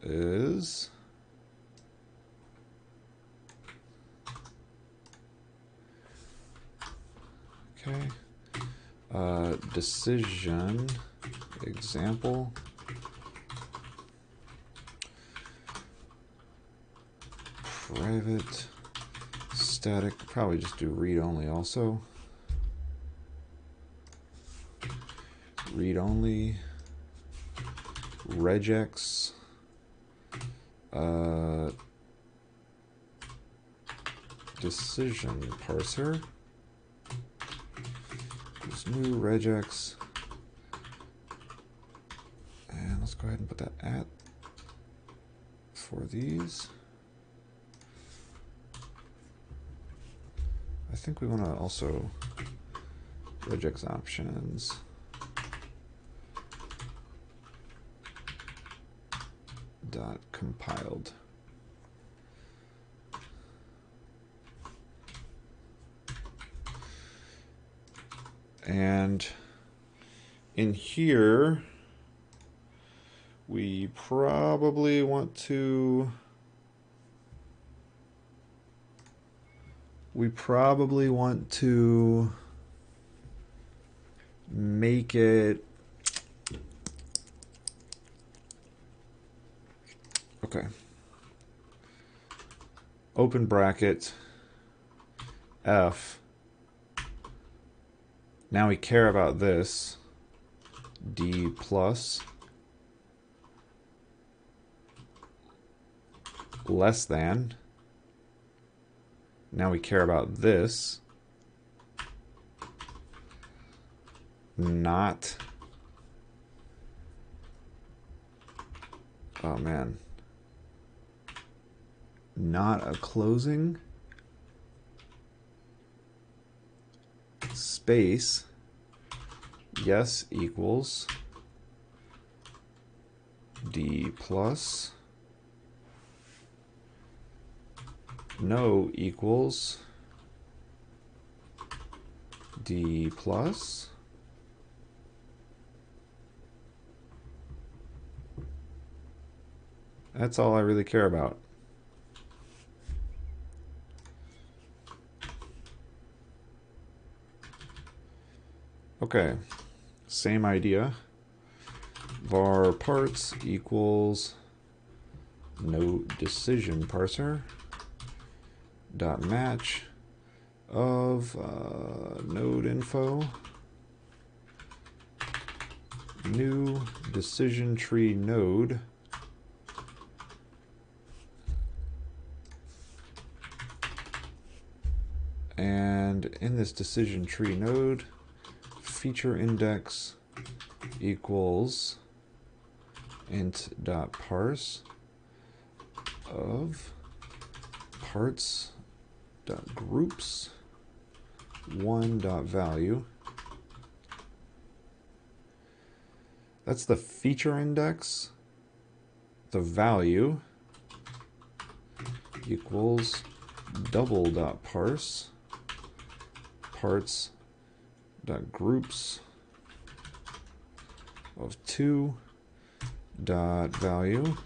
is okay. Decision example private static, probably just do read only also. Read only regex decision parser. There's new regex, and let's go ahead and put that at for these. I think we want to also regex options dot compiled. And in here, we probably want to make it okay. Open bracket F. Now we care about this. D plus less than. Now we care about this. Not. Oh man. Not a closing space. Yes equals D plus. No equals D plus. That's all I really care about. Okay, same idea. Var parts equals node decision parser dot match of node info new decision tree node and in this decision tree node feature index equals int.parse of parts.groups 1.value. That's the feature index. The value equals double.parse parts.groups of 2.value.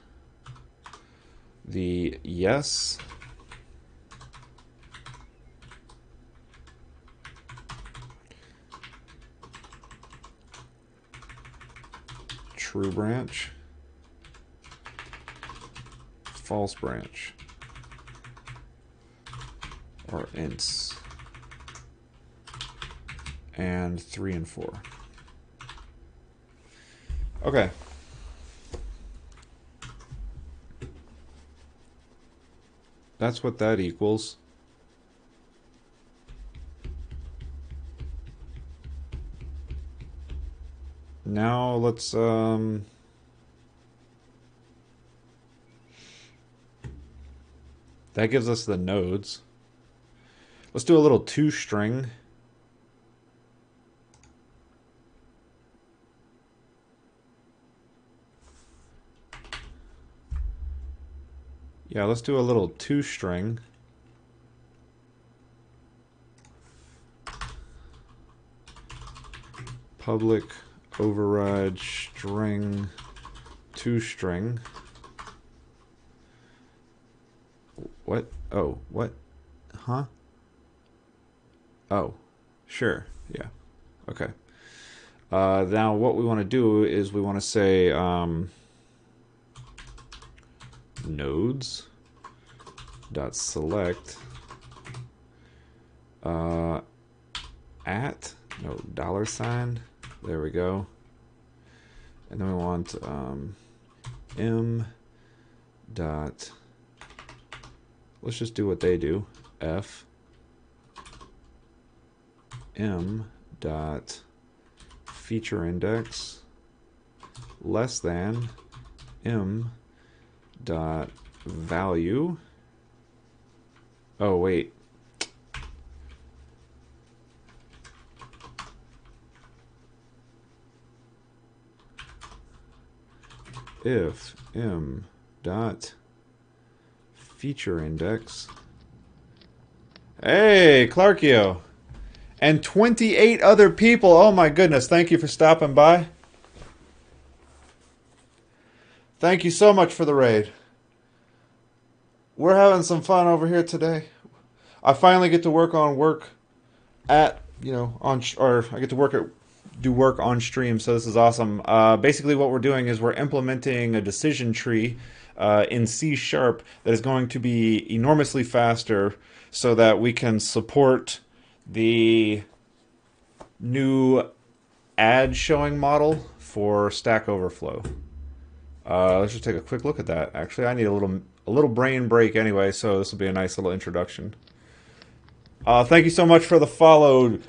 The yes true branch, false branch, or ints, and 3 and 4. Okay. That's what that equals. Now let's that gives us the nodes. Let's do a little toString. Yeah, let's do a little toString. Public override string toString. What? Oh, what? Huh? Oh, sure. Yeah. Okay. Now what we want to do is we want to say nodes dot select at $. There we go. And then we want m dot, let's just do what they do, f m dot feature index less than m dot value. Oh wait, if m dot feature index. Hey, Clarkio. And 28 other people. Oh my goodness. Thank you for stopping by. Thank you so much for the raid. We're having some fun over here today. I finally get to work at, or I get to do work on stream, so this is awesome. Basically what we're doing is we're implementing a decision tree in C# that is going to be enormously faster so that we can support the new ad showing model for Stack Overflow. Let's just take a quick look at that. Actually, I need a little brain break anyway, so this will be a nice little introduction. Thank you so much for the follow,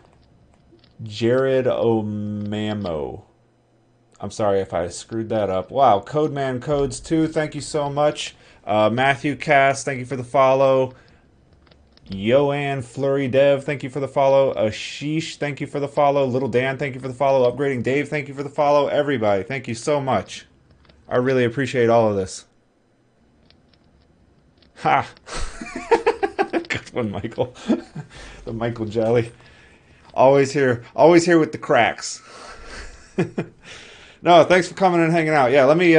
Jared Omamo. I'm sorry if I screwed that up. Wow, Codeman Codes 2, thank you so much. Matthew Cass, thank you for the follow. Yoann Flurry Dev, thank you for the follow. Ashish, thank you for the follow. Little Dan, thank you for the follow. Upgrading Dave, thank you for the follow. Everybody, thank you so much. I really appreciate all of this. Ha! Good one, Michael. The Michael Jelly. Always here with the cracks. No, thanks for coming and hanging out. Yeah, let me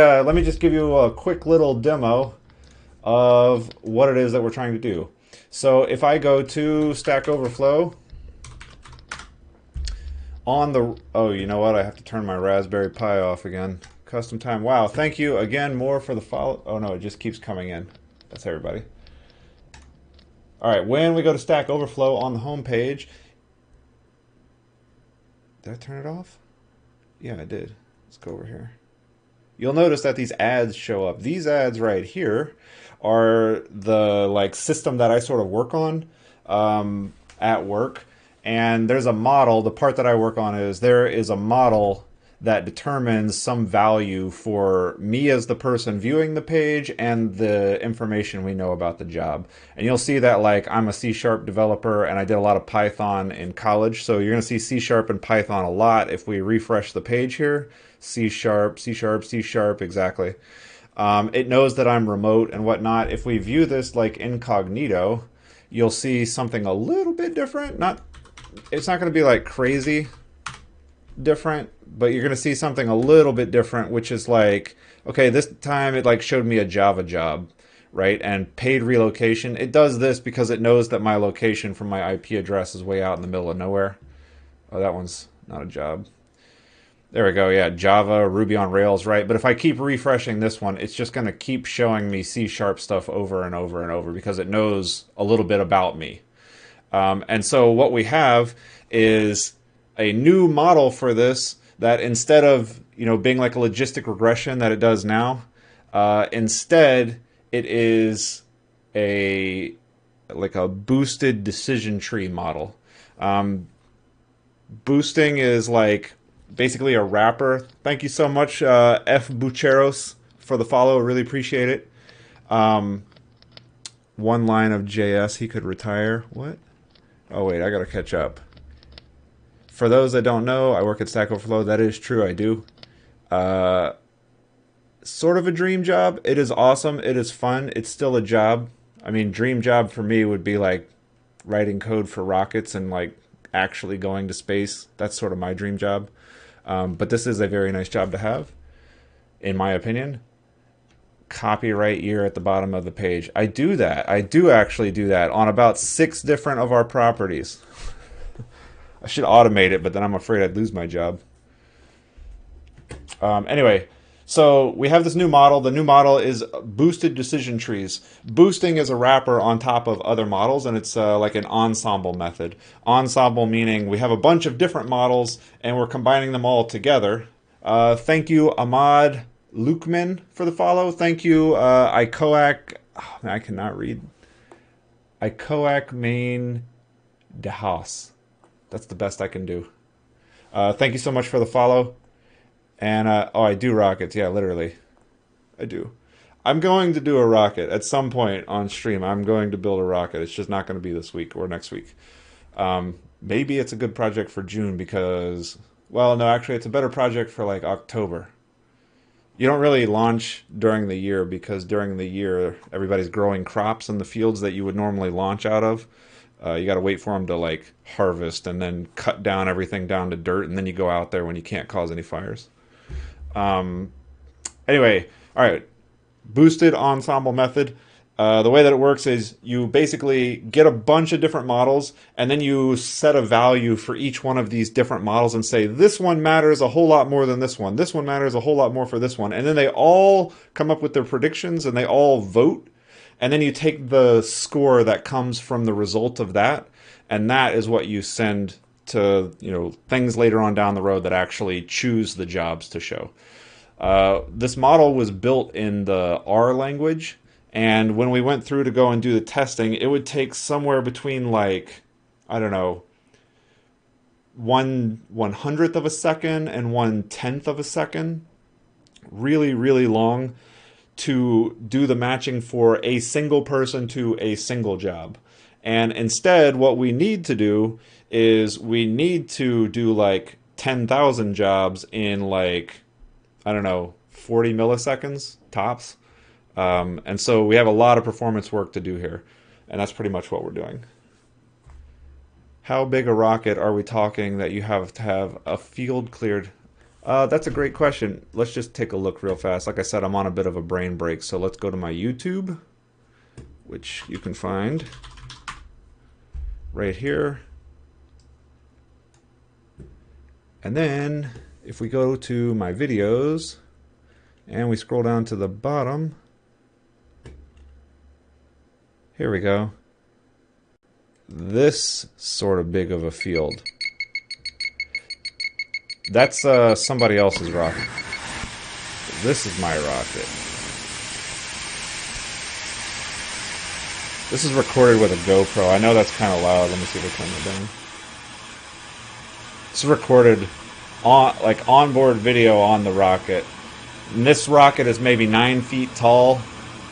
just give you a quick little demo of what it is that we're trying to do. So if I go to Stack Overflow on the, oh, you know what? I have to turn my Raspberry Pi off again Custom time. Wow, thank you again more for the follow. Oh no, it just keeps coming in. That's everybody. All right, when we go to Stack Overflow on the home page, did I turn it off? Yeah, I did. Let's go over here. You'll notice that these ads show up. These ads right here are the like system that I sort of work on at work. And there's a model. The part that I work on is there is a model that determines some value for me as the person viewing the page and the information we know about the job. And you'll see that like I'm a C# developer and I did a lot of Python in college. So you're going to see C# and Python a lot if we refresh the page here. C#, C#, C#, exactly. It knows that I'm remote and whatnot. If we view this like incognito, you'll see something a little bit different. It's not going to be like crazy different, but you're going to see something a little bit different, which is like, okay, this time it like showed me a Java job, right? And paid relocation. It does this because it knows that my location from my IP address is way out in the middle of nowhere. Oh, that one's not a job. There we go. Yeah, Java, Ruby on Rails, right? But if I keep refreshing this one, it's just going to keep showing me C# stuff over and over and over because it knows a little bit about me. And so what we have is a new model for this that instead of being like a logistic regression that it does now, instead it is like a boosted decision tree model. Boosting is like basically a wrapper. Thank you so much, F. Bucheros, for the follow. Really appreciate it. One line of JS, he could retire. What? Oh, wait, I got to catch up. For those that don't know, I work at Stack Overflow. That is true, I do. Sort of a dream job. It is awesome. It is fun. It's still a job. I mean, dream job for me would be like writing code for rockets and like actually going to space. That's sort of my dream job. But this is a very nice job to have, in my opinion. Copyright year at the bottom of the page. I do that. I do actually do that on about 6 different of our properties. I should automate it, but then I'm afraid I'd lose my job. Anyway, so we have this new model. The new model is boosted decision trees. Boosting is a wrapper on top of other models, and it's like an ensemble method. Ensemble meaning we have a bunch of different models, and we're combining them all together. Thank you, Ahmad Lukman, for the follow. Thank you, Ikoak. Oh, man, I cannot read. Ikoak Main Dehas. That's the best I can do. Thank you so much for the follow. And, oh, I do rockets. Yeah, literally. I do. I'm going to do a rocket at some point on stream. I'm going to build a rocket. It's just not going to be this week or next week. Maybe it's a good project for June because, well, no, actually, it's a better project for like October. You don't really launch during the year because during the year, everybody's growing crops in the fields that you would normally launch out of. You got to wait for them to like harvest and then cut down everything down to dirt, and then you go out there when you can't cause any fires. Anyway, all right. Boosted ensemble method. The way that it works is you basically get a bunch of different models, and then you set a value for each one of these different models and say, this one matters a whole lot more than this one. This one matters a whole lot more for this one. And then they all come up with their predictions, and they all vote. And then you take the score that comes from the result of that, and that is what you send to things later on down the road that actually choose the jobs to show. This model was built in the R language, and when we went through to go and do the testing, it would take somewhere between like, I don't know, 1/100th of a second and 1/10th of a second, really, really long, to do the matching for a single person to a single job. And instead, what we need to do is we need to do like 10,000 jobs in like, I don't know, 40 milliseconds tops. And so we have a lot of performance work to do here. And that's pretty much what we're doing. How big a rocket are we talking that you have to have a field cleared? That's a great question. Let's just take a look real fast. Like I said, I'm on a bit of a brain break. So let's go to my YouTube, which you can find right here. And then if we go to my videos, And we scroll down to the bottom. Here we go. This sort of big of a field. That's somebody else's rocket. This is my rocket. This is recorded with a GoPro. I know that's kind of loud. Let me see if I turn it down. This is recorded on onboard video on the rocket. And this rocket is maybe 9 feet tall.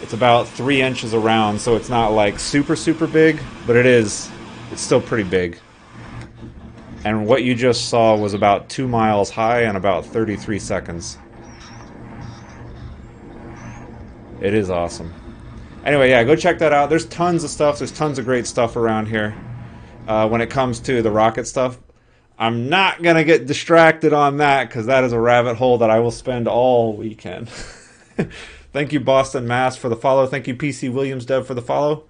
It's about 3 inches around, so it's not like super big, but it's still pretty big. And what you just saw was about 2 miles high and about 33 seconds. It is awesome. Anyway, yeah, go check that out. There's tons of stuff. There's tons of great stuff around here. When it comes to the rocket stuff, I'm not going to get distracted on that because that is a rabbit hole that I will spend all weekend. Thank you, Boston, Mass, for the follow. Thank you, PC Williams Dev, for the follow.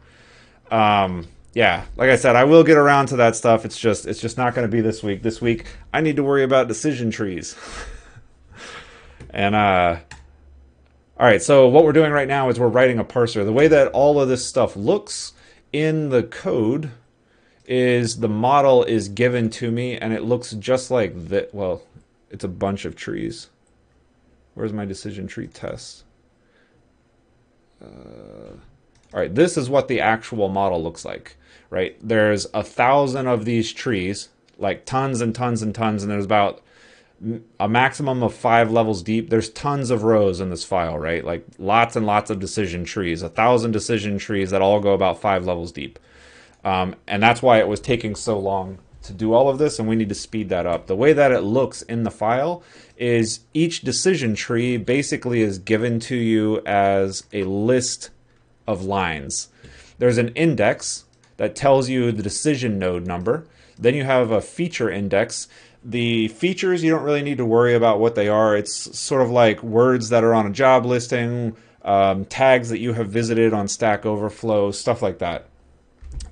Yeah, like I said, I will get around to that stuff. It's just not going to be this week. This week, I need to worry about decision trees. And, all right, so what we're doing right now is we're writing a parser. The way that all of this stuff looks in the code is the model is given to me, and it looks just like that. Well, it's a bunch of trees. Where's my decision tree test? All right, this is what the actual model looks like, right? There's 1,000 of these trees, like tons and tons and tons, and there's about a maximum of 5 levels deep. There's tons of rows in this file, right? Like lots and lots of decision trees, 1,000 decision trees that all go about 5 levels deep. And that's why it was taking so long to do all of this, and we need to speed that up. The way that it looks in the file is each decision tree basically is given to you as a list of lines. There's an index that tells you the decision node number. Then you have a feature index. The features, you don't really need to worry about what they are. It's sort of like words that are on a job listing, tags that you have visited on Stack Overflow, stuff like that.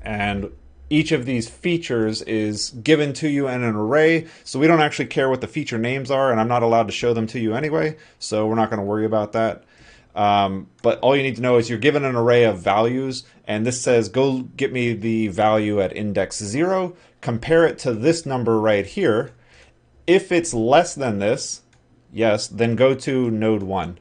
And each of these features is given to you in an array, so we don't actually care what the feature names are, and I'm not allowed to show them to you anyway, so we're not going to worry about that. But all you need to know is you're given an array of values, and this says, go get me the value at index 0, compare it to this number right here. If it's less than this, yes, then go to node 1.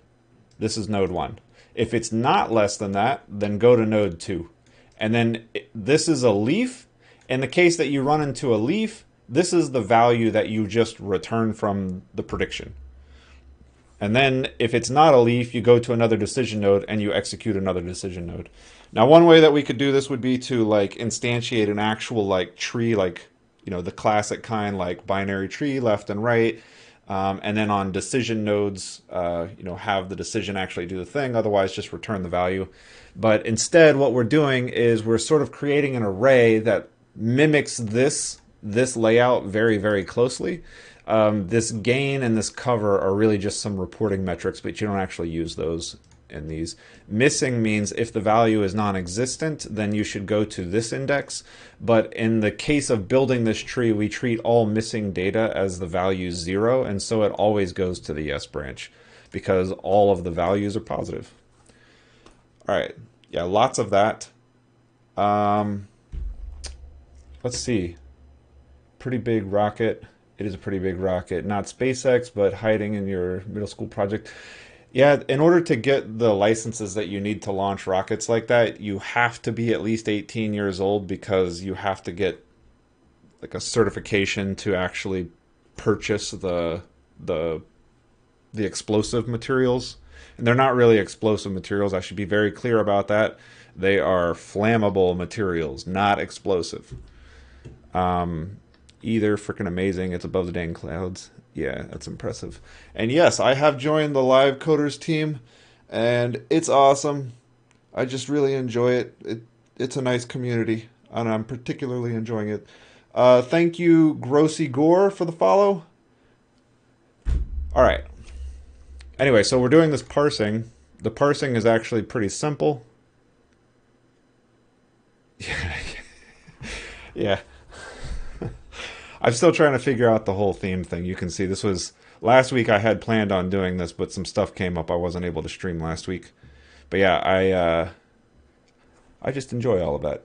This is node 1. If it's not less than that, then go to node 2. And then this is a leaf. In the case that you run into a leaf, this is the value that you just return from the prediction. And then if it's not a leaf, you go to another decision node and you execute another decision node. Now, one way that we could do this would be to like instantiate an actual like tree, like, you know, the classic kind, like binary tree, left and right. And then on decision nodes, you know, have the decision actually do the thing. Otherwise, just return the value. But instead, what we're doing is we're sort of creating an array that mimics this layout very, very closely. This gain and this cover are really just some reporting metrics, but you don't actually use those in these. Missing means if the value is non-existent, then you should go to this index. But in the case of building this tree, we treat all missing data as the value 0, and so it always goes to the yes branch because all of the values are positive. All right, yeah, lots of that. Let's see. Pretty big rocket. It is a pretty big rocket. Not SpaceX, but hiding in your middle school project. Yeah, in order to get the licenses that you need to launch rockets like that, you have to be at least 18 years old because you have to get like a certification to actually purchase the explosive materials. And they're not really explosive materials. I should be very clear about that. They are flammable materials, not explosive. Either freaking amazing. It's above the dang clouds. Yeah, that's impressive. And yes, I have joined the Live Coders team, and it's awesome. I just really enjoy it. It's a nice community, and I'm particularly enjoying it. Thank you, Grossy Gore, for the follow. All right. Anyway, so we're doing this parsing. The parsing is actually pretty simple. Yeah. I'm still trying to figure out the whole theme thing. You can see this was Last week I had planned on doing this, but some stuff came up. I wasn't able to stream last week. But yeah, I just enjoy all of that.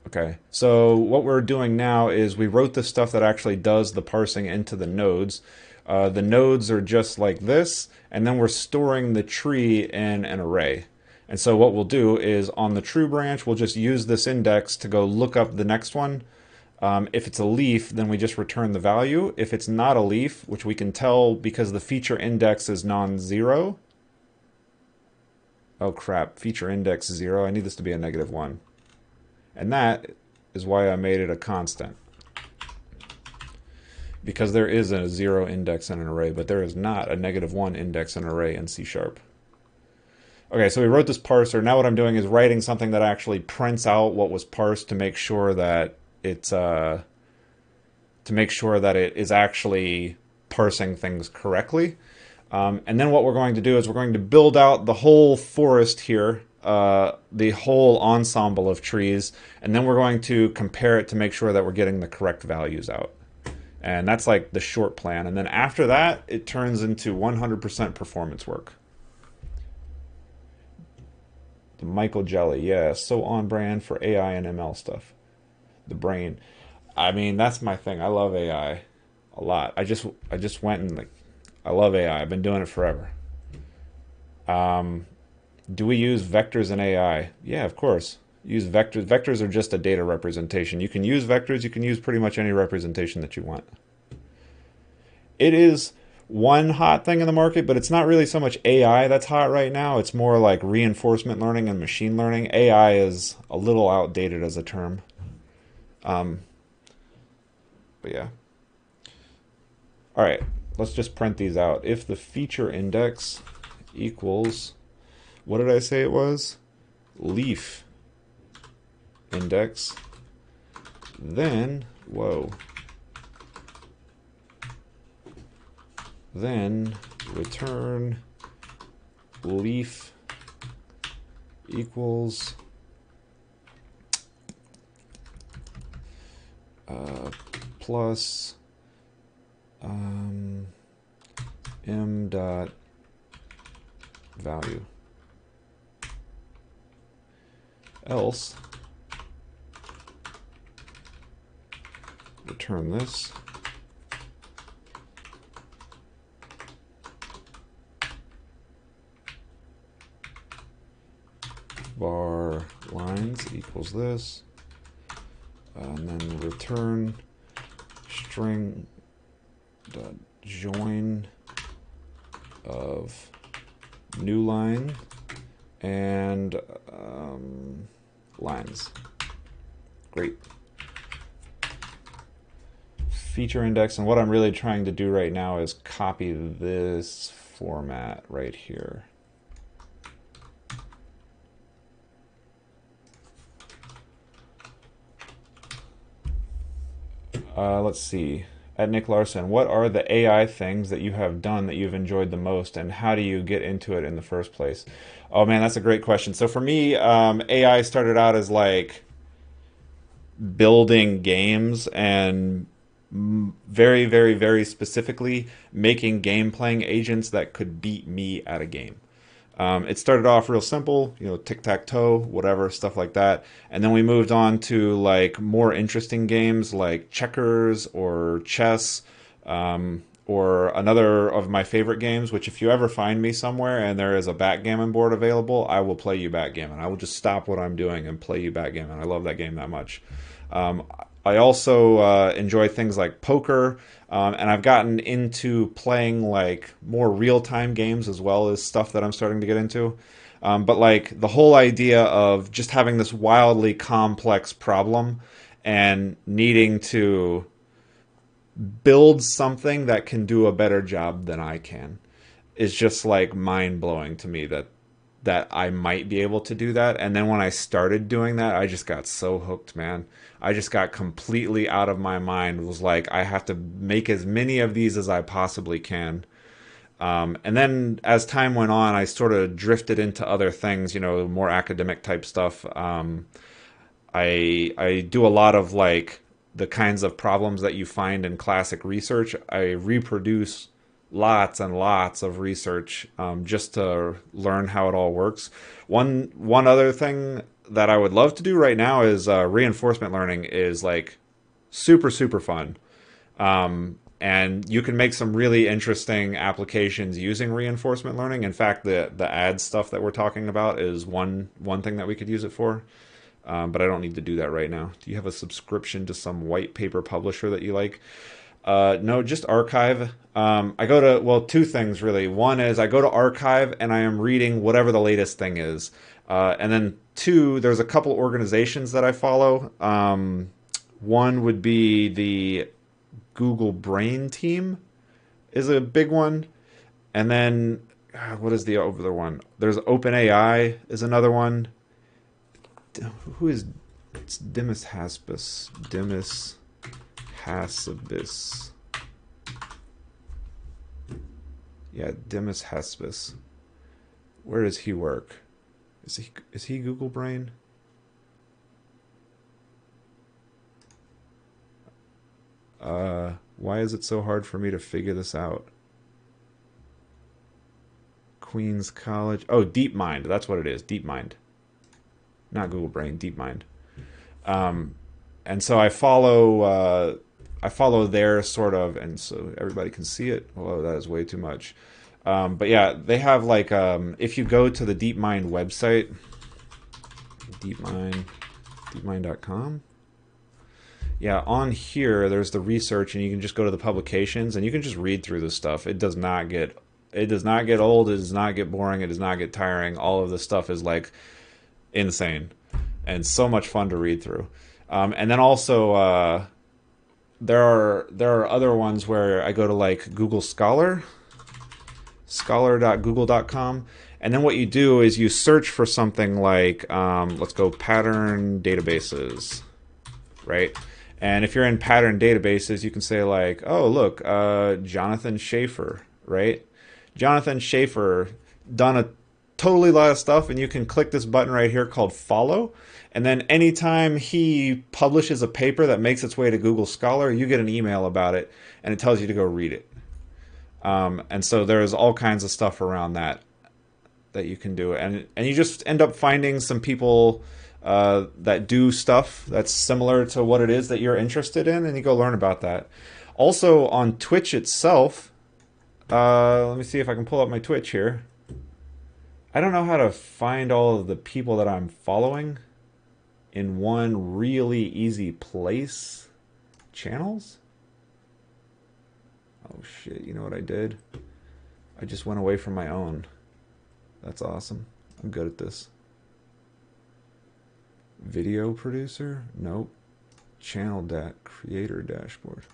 Okay, so what we're doing now is we wrote the stuff that actually does the parsing into the nodes. The nodes are just like this, and then we're storing the tree in an array. And so what we'll do is on the true branch, we'll just use this index to go look up the next one. If it's a leaf, then we just return the value. If it's not a leaf, which we can tell because the feature index is non-zero. Oh crap, feature index 0. I need this to be a -1. And that is why I made it a constant. Because there is a 0 index in an array, but there is not a -1 index in an array in C#. Okay, so we wrote this parser. Now what I'm doing is writing something that actually prints out what was parsed to make sure that it is actually parsing things correctly. And then what we're going to do is we're going to build out the whole forest here, the whole ensemble of trees, and then we're going to compare it to make sure that we're getting the correct values out. And that's like the short plan. And then after that, it turns into 100% performance work. The Michael Jelly, yeah, so on brand for AI and ML stuff. The brain. I mean, that's my thing. I love AI a lot. I just went and like, I love AI. I've been doing it forever. Do we use vectors in AI? Yeah, of course. Use vectors. Vectors are just a data representation. You can use vectors. You can use pretty much any representation that you want. It is one hot thing in the market, but it's not really so much AI that's hot right now. It's more like reinforcement learning and machine learning. AI is a little outdated as a term. But yeah. All right, let's just print these out. If the feature index equals, what did I say it was? Leaf index, then, whoa, then return leaf equals plus m dot value. Else return this. Var lines equals this, and then return string dot join of new line and lines. Great. Feature index, and what I'm really trying to do right now is copy this format right here. Let's see. At Nick Larson, what are the AI things that you have done that you've enjoyed the most, and how do you get into it in the first place? Oh man, that's a great question. So for me, AI started out as like building games and very, very, very specifically making game playing agents that could beat me at a game. It started off real simple, you know, tic-tac-toe, whatever, stuff like that. And then we moved on to like more interesting games like checkers or chess, or another of my favorite games, which if you ever find me somewhere and there is a backgammon board available, I will play you backgammon. I will just stop what I'm doing and play you backgammon. I love that game that much. I also enjoy things like poker, and I've gotten into playing like more real-time games as well as stuff that I'm starting to get into. But like the whole idea of just having this wildly complex problem and needing to build something that can do a better job than I can is just like mind-blowing to me that I might be able to do that. And then when I started doing that, I just got so hooked, man. I just got completely out of my mind. It was like, I have to make as many of these as I possibly can. And then as time went on, I sort of drifted into other things, you know, more academic type stuff. I do a lot of like the kinds of problems that you find in classic research. I reproduce lots and lots of research just to learn how it all works. One other thing that I would love to do right now is reinforcement learning is like super fun. And you can make some really interesting applications using reinforcement learning. In fact, the ad stuff that we're talking about is one thing that we could use it for. But I don't need to do that right now. Do you have a subscription to some white paper publisher that you like? No, just Archive. I go to, well, two things really. One is I go to Archive and I am reading whatever the latest thing is. And then two, there's a couple organizations that I follow. One would be the Google Brain Team is a big one. And then, what is the other one? There's OpenAI is another one. Who is, it's Demis Haspis. Demis Haspis. Yeah, Demis Haspis. Where does he work? Is he Google Brain? Why is it so hard for me to figure this out? Queens College. Oh, DeepMind. That's what it is. DeepMind. Not Google Brain. DeepMind. And so I follow their sort of, and so everybody can see it. Oh, that is way too much. But yeah, they have like if you go to the DeepMind website, deepmind.com. Yeah, on here there's the research, and you can just go to the publications, and you can just read through this stuff. It does not get old. It does not get boring. It does not get tiring. All of this stuff is like insane and so much fun to read through. And then also there are other ones where I go to like Google Scholar, scholar.google.com, and then what you do is you search for something like let's go pattern databases, right? And if you're in pattern databases, you can say like, oh look, Jonathan Schaefer, right? Jonathan Schaefer done a totally lot of stuff, and you can click this button right here called follow, and then anytime he publishes a paper that makes its way to Google Scholar, you get an email about it, and it tells you to go read it. And so there's all kinds of stuff around that you can do, and you just end up finding some people that do stuff that's similar to what it is that you're interested in, and you go learn about that. Also on Twitch itself, let me see if I can pull up my Twitch here. I don't know how to find all of the people that I'm following in one really easy place. Channels? Oh shit, you know what I did? I just went away from my own. That's awesome. I'm good at this. Video producer? Nope. Channel creator dashboard.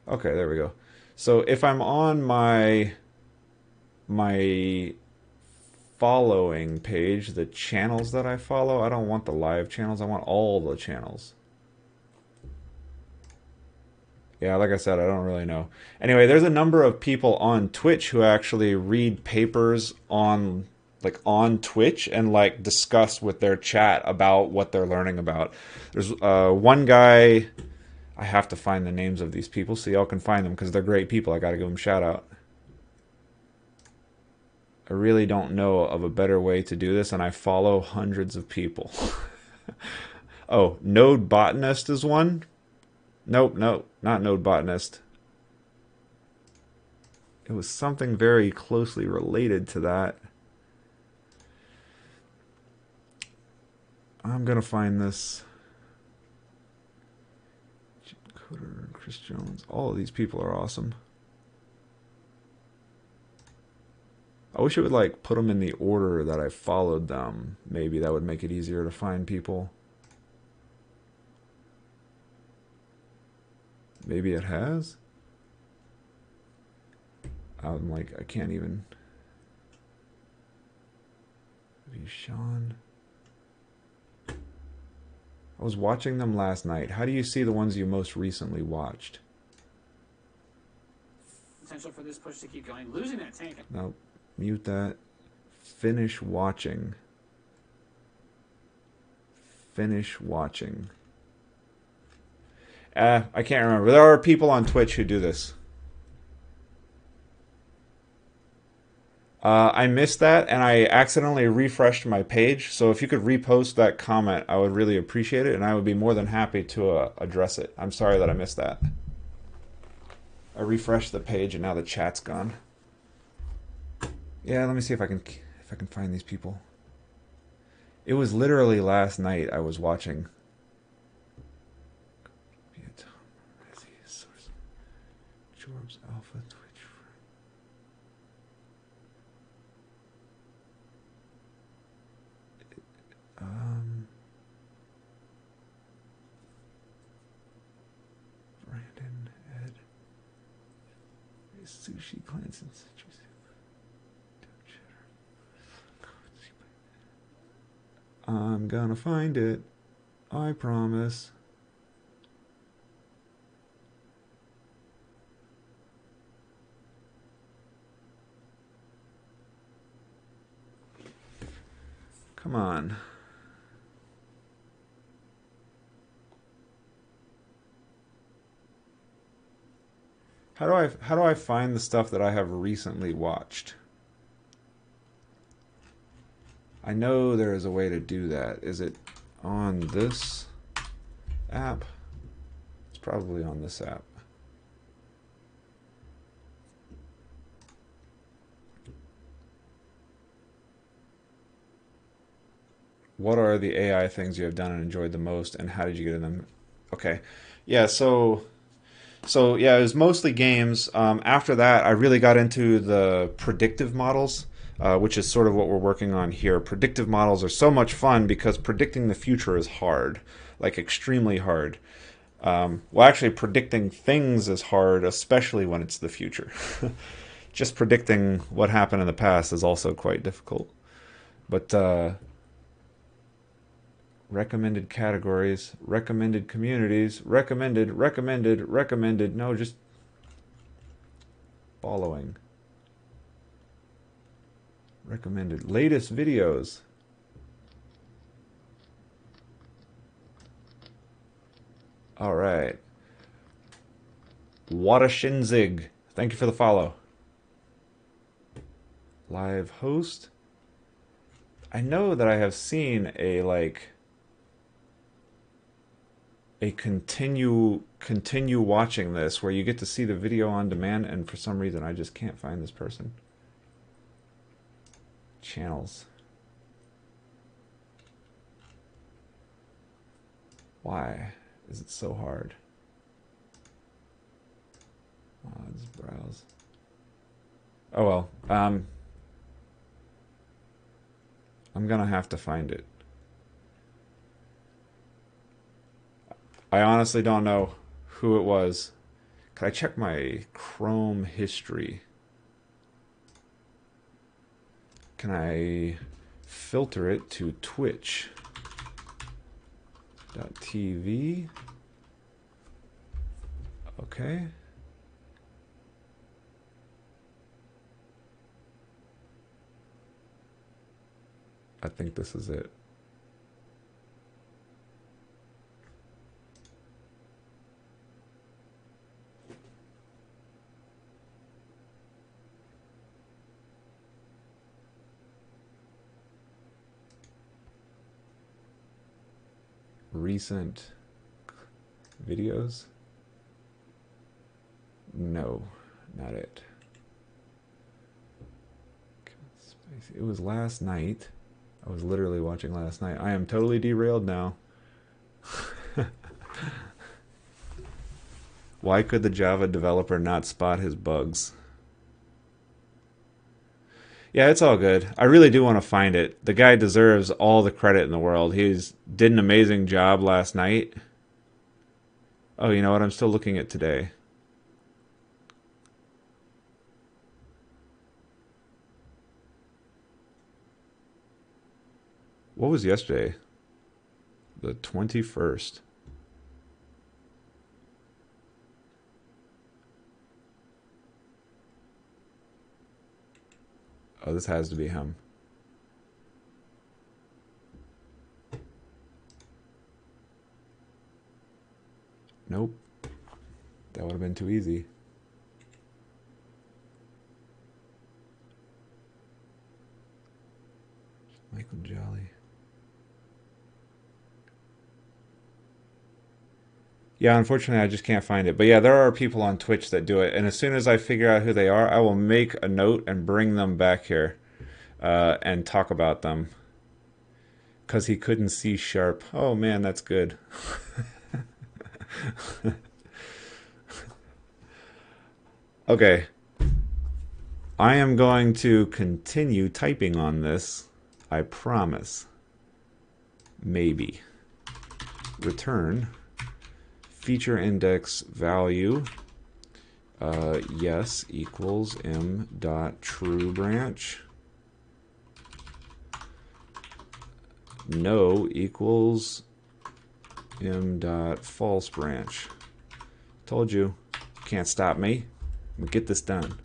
Okay, there we go. So if I'm on my following page, the channels that I follow, I don't want the live channels, I want all the channels. Yeah, like I said, I don't really know. Anyway, there's a number of people on Twitch who actually read papers on Twitch and like discuss with their chat about what they're learning about. There's one guy, I have to find the names of these people so y'all can find them because they're great people. I got to give them a shout out. I really don't know of a better way to do this, and I follow hundreds of people. Oh, Node Botanist is one. Nope, not Node Botanist. It was something very closely related to that. I'm gonna find this. Coder, Chris Jones. All of these people are awesome. I wish it would like put them in the order that I followed them. Maybe that would make it easier to find people. Maybe it has. I'm like, I can't even. Sean. I was watching them last night. How do you see the ones you most recently watched? Potential for this push to keep going. Losing that tank. No, mute that. Finish watching. Finish watching. I can't remember. There are people on Twitch who do this. I missed that and I accidentally refreshed my page. So if you could repost that comment, I would really appreciate it and I would be more than happy to address it. I'm sorry that I missed that. I refreshed the page and now the chat's gone. Yeah, let me see if I can find these people. It was literally last night I was watching. Jorbs Alpha Twitch. Brandon, Ed, Sushi Clans and Citrus. I'm gonna find it. I promise. Come on. How do I find the stuff that I have recently watched? I know there is a way to do that. Is it on this app? It's probably on this app. What are the AI things you have done and enjoyed the most, and how did you get in them? Okay, yeah. So yeah, it was mostly games. After that, I really got into the predictive models, which is sort of what we're working on here. Predictive models are so much fun because predicting the future is hard, like extremely hard. Well, actually, predicting things is hard, especially when it's the future. Just predicting what happened in the past is also quite difficult. But recommended categories, recommended communities, recommended. No, just following. Recommended latest videos. All right. Watashinzig. Thank you for the follow. Live host. I know that I have seen a continue watching this where you get to see the video on demand, and for some reason I just can't find this person. Channels. Why is it so hard? Let's browse. Oh well. I'm gonna have to find it. I honestly don't know who it was. Can I check my Chrome history? Can I filter it to Twitch.tv? Okay. I think this is it. Recent videos? No, not it. It was last night. I was literally watching last night. I am totally derailed now. Why could the Java developer not spot his bugs? Yeah, it's all good. I really do want to find it. The guy deserves all the credit in the world. He's did an amazing job last night. Oh, you know what? I'm still looking at today. What was yesterday? The 21st. Oh, this has to be him. Nope. That would have been too easy. Michael Jolly. Yeah, unfortunately, I just can't find it. But yeah, there are people on Twitch that do it. And as soon as I figure out who they are, I will make a note and bring them back here and talk about them. Because he couldn't see sharp. Oh man, that's good. Okay. I am going to continue typing on this. I promise. Maybe. Return. Feature index value. Yes equals m dot true branch. No equals m dot false branch. Told you. Can't stop me. I'm gonna get this done.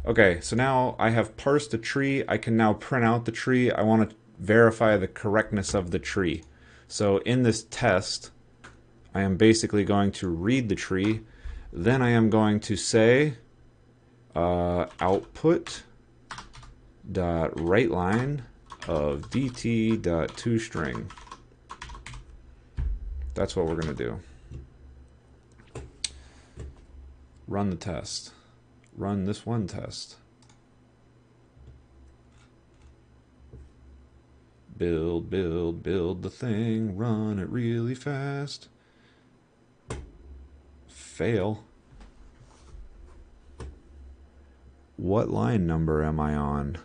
Okay, so now I have parsed a tree. I can now print out the tree. I want to verify the correctness of the tree. So in this test, I am basically going to read the tree. Then I am going to say output dot writeLine of dt dot toString. That's what we're going to do. Run the test. Run this one test. Build, build, build the thing. Run it really fast. Fail. What line number am I on?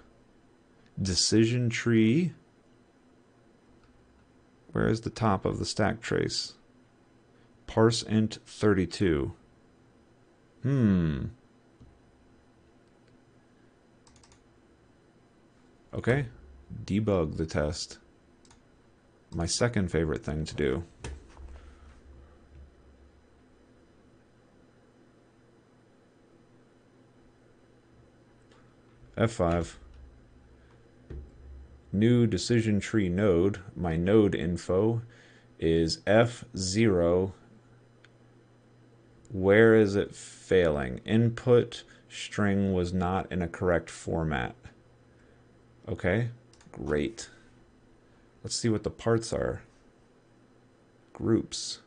Decision tree. Where is the top of the stack trace? Parse int 32. Okay. Debug the test. My second favorite thing to do. F5. New decision tree node. My node info is F0. Where is it failing? Input string was not in a correct format. Okay, great. Let's see what the parts are. Groups.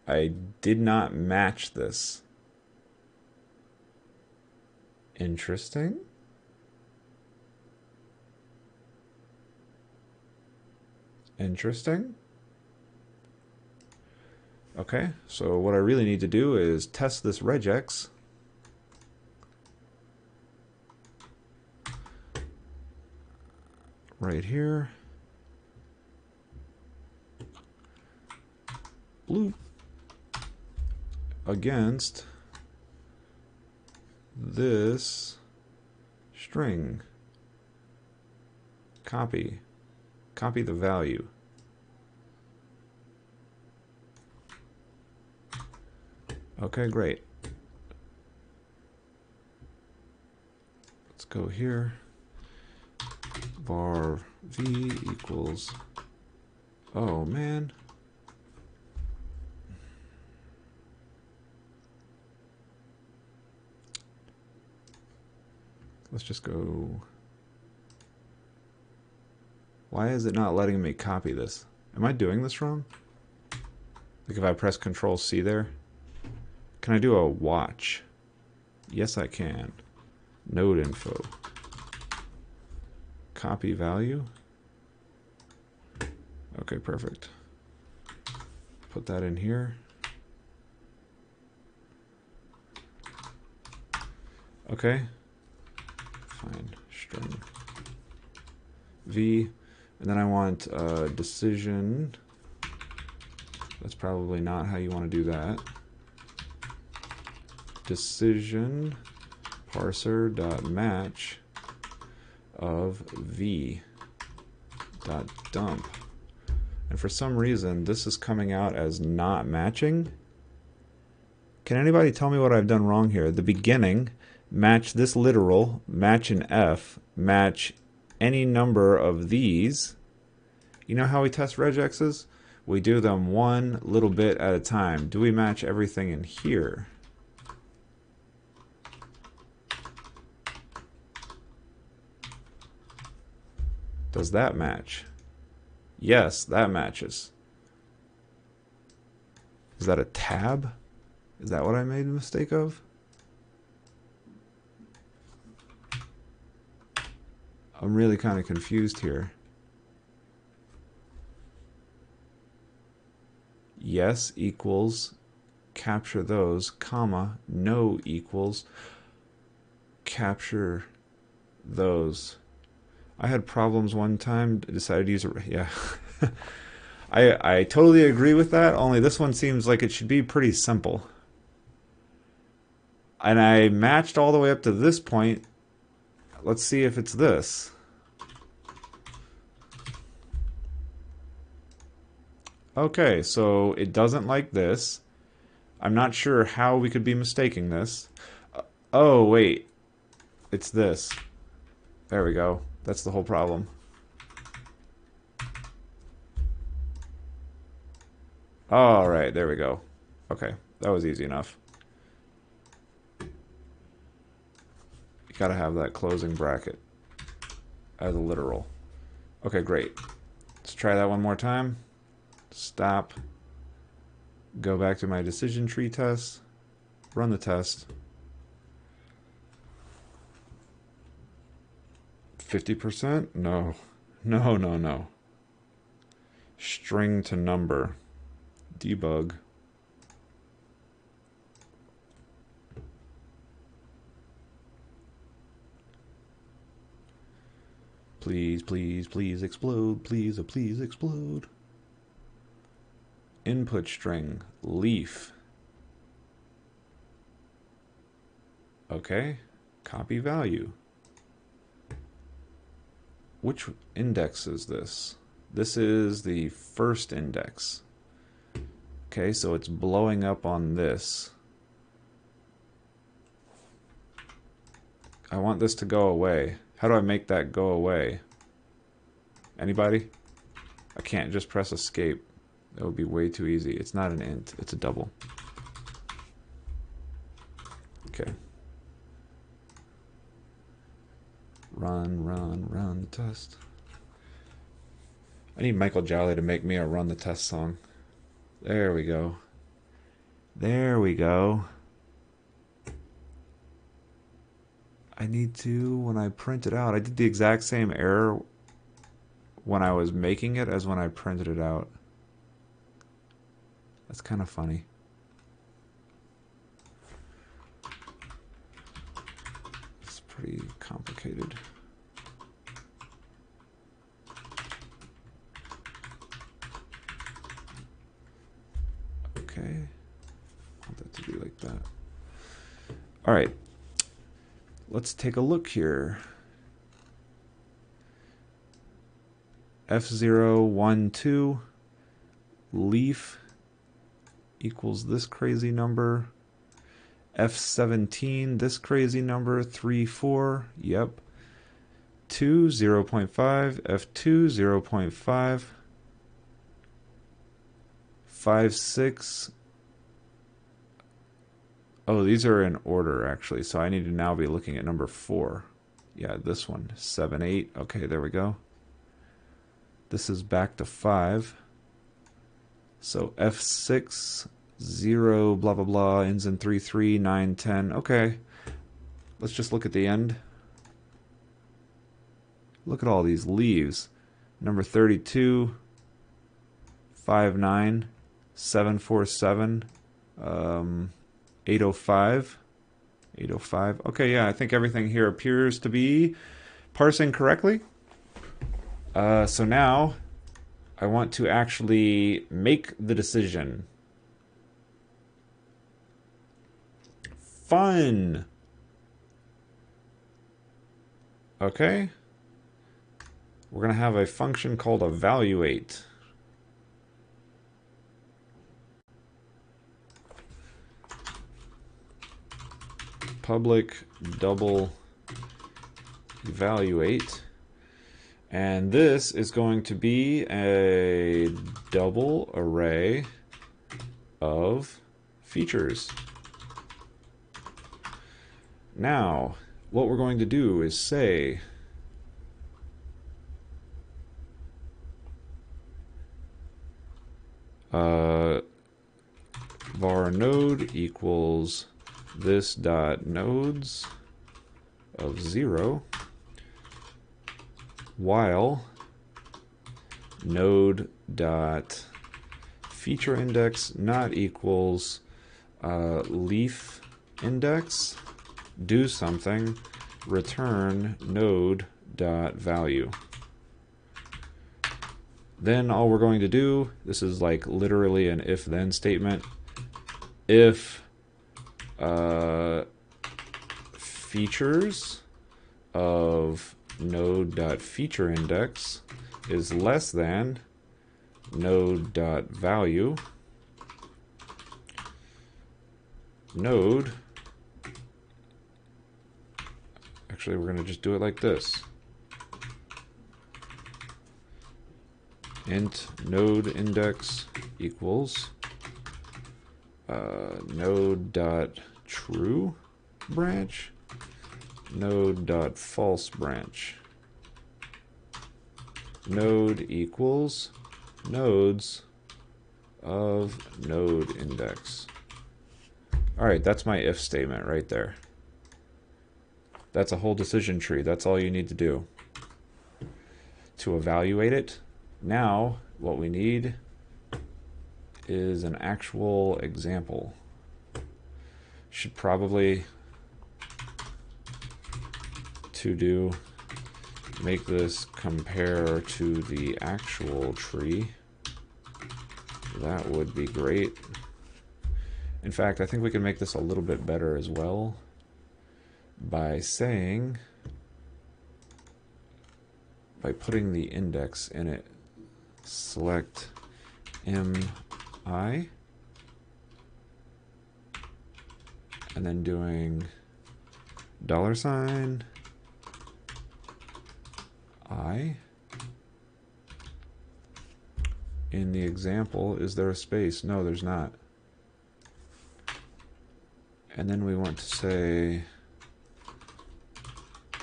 I did not match this. Interesting. Interesting. Okay, so what I really need to do is test this regex. Right here. Bloop. Against this string. Copy. Copy the value. Okay, great. Let's go here. Var v equals. Oh man. Let's just go. Why is it not letting me copy this? Am I doing this wrong? Like if I press Control C there? Can I do a watch? Yes, I can. Node info. Copy value. Okay, perfect. Put that in here. Okay. Fine. String. V. And then I want decision. That's probably not how you want to do that. Decision parser dot match of v dot dump. And for some reason this is coming out as not matching. Can anybody tell me what I've done wrong here? The beginning, match this literal, match an F, match any number of these. You know how we test regexes? We do them one little bit at a time. Do we match everything in here? Does that match? Yes, that matches. Is that a tab? Is that what I made a mistake of? I'm really kind of confused here. Yes equals capture those, comma, no equals capture those. I had problems one time, decided to use it. Yeah. I totally agree with that, only this one seems like it should be pretty simple. And I matched all the way up to this point. Let's see if it's this. Okay, so it doesn't like this. I'm not sure how we could be mistaking this. Oh, wait. It's this. There we go. That's the whole problem. All right, there we go. Okay, that was easy enough. You gotta have that closing bracket as a literal. Okay, great. Let's try that one more time. Stop. Go back to my decision tree test. Run the test. 50%? No. No, no, no. String to number. Debug. Please, please, please explode. Please, please explode. Input string. Leaf. Okay. Copy value. Which index is this? This is the first index. Okay, so it's blowing up on this. I want this to go away. How do I make that go away? Anybody? I can't just press escape. That would be way too easy. It's not an int, it's a double. Okay. Run, run, run the test. I need Michael Jolly to make me a run the test song. There we go. There we go. I need to, when I print it out, I did the exact same error when I was making it as when I printed it out. That's kind of funny. It's pretty complicated. Okay. I want that to be like that. All right. Let's take a look here. S0042 leaf equals this crazy number. F17, this crazy number. 34, yep. 2, 0.5, F2, 0.5. 5, 6. Oh, these are in order, actually. So I need to now be looking at number 4. Yeah, this one. 7, 8. Okay, there we go. This is back to 5. So F6, 0, blah, blah, blah, ends in 3, 3, 9, 10. Okay. Let's just look at the end. Look at all these leaves. Number 32, 5, 9, 7, 4, 7, 805. 805. Okay, yeah, I think everything here appears to be parsing correctly. So now I want to actually make the decision. Fun. Okay. We're going to have a function called evaluate. Public double evaluate. And this is going to be a double array of features. Now, what we're going to do is say var node equals this dot nodes of 0 while node dot feature index not equals leaf index do something return node dot value. Then all we're going to do, this is like literally an if then statement, if features of node.featureIndex is less than node.value, node, actually we're going to just do it like this. Int node index equals node dot true branch, node dot false branch, node equals nodes of node index. All right, that's my if statement right there. That's a whole decision tree. That's all you need to do to evaluate it. Now, what we need is an actual example. Should probably to do make this compare to the actual tree. That would be great. In fact, I think we can make this a little bit better as well by saying, by putting the index in it. Select mi and then doing $i. In the example, is there a space? No, there's not. And then we want to say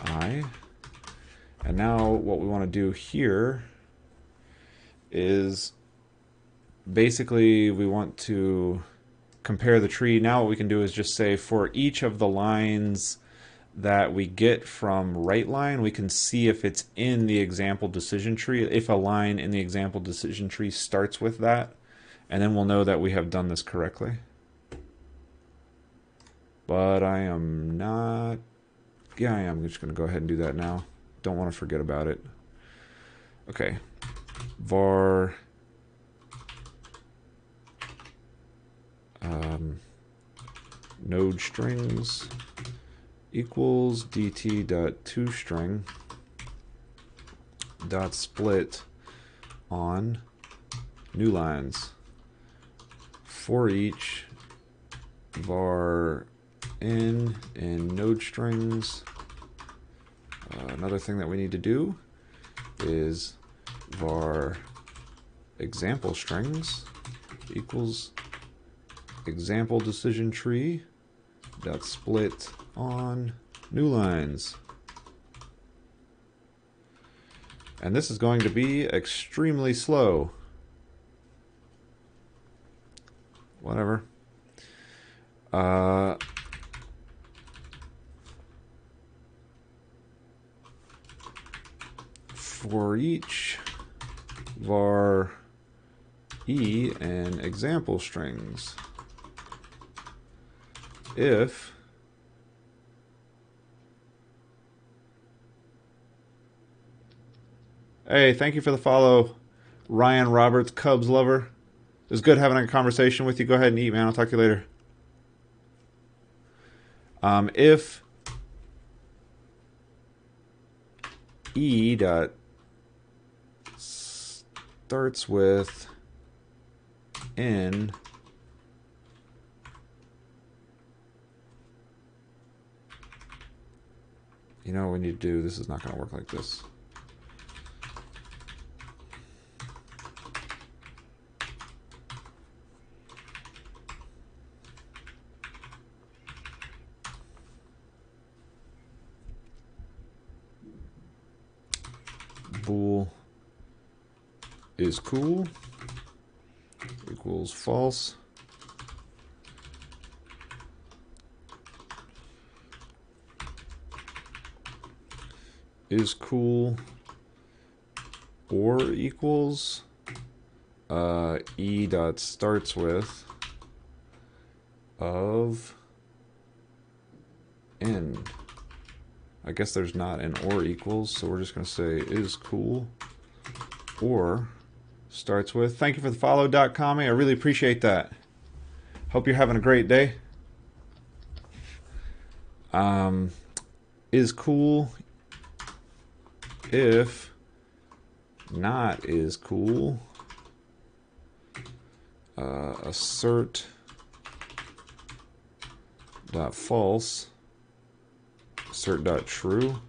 I. And now what we want to do here is basically we want to compare the tree. Now what we can do is just say for each of the lines that we get from WriteLine, we can see if it's in the example decision tree, if a line in the example decision tree starts with that, and then we'll know that we have done this correctly. But I am not, yeah, I am just going to go ahead and do that now. Don't want to forget about it. Okay, var node strings equals dt.toString dot split on new lines. For each var in node strings. Another thing that we need to do is var example strings equals example decision tree dot split on new lines. And this is going to be extremely slow. Whatever. For each var e and example strings, if hey, thank you for the follow, Ryan Roberts, Cubs lover. It was good having a conversation with you. Go ahead and eat, man. I'll talk to you later. If e dot starts with n you know what we need to do, this is not going to work like this. bool is cool equals false. Is cool or equals e dot starts with of n. I guess there's not an or equals, so we're just going to say is cool or starts with. Thank you for the follow.com. I really appreciate that. Hope you're having a great day. Is cool if not is cool. Assert dot false. Assert dot true.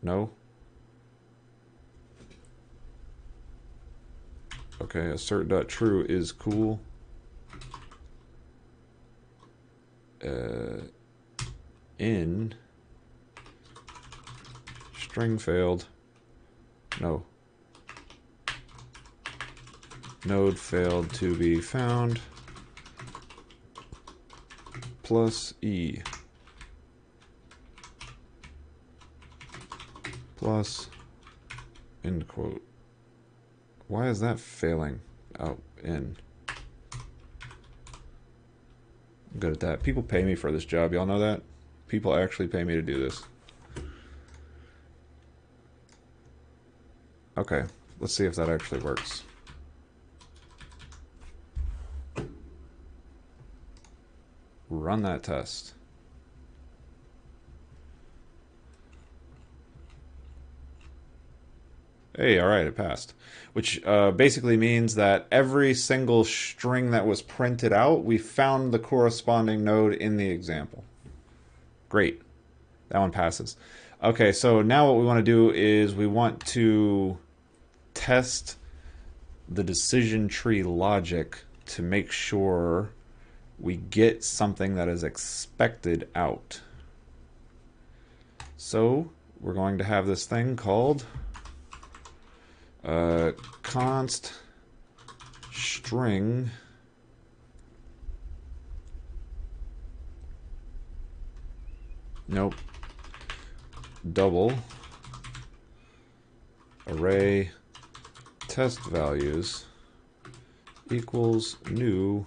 No. Okay, assert dot true is cool. In string failed. No. Node failed to be found. Plus E. Plus end quote. Why is that failing out in? I'm good at that. People pay me for this job. Y'all know that? People actually pay me to do this. Okay, let's see if that actually works. Run that test. Hey, alright, it passed. Which basically means that every single string that was printed out, we found the corresponding node in the example. Great. That one passes. Okay, so now what we want to do is we want to test the decision tree logic to make sure we get something that is expected out. So we're going to have this thing called const string double array test values equals new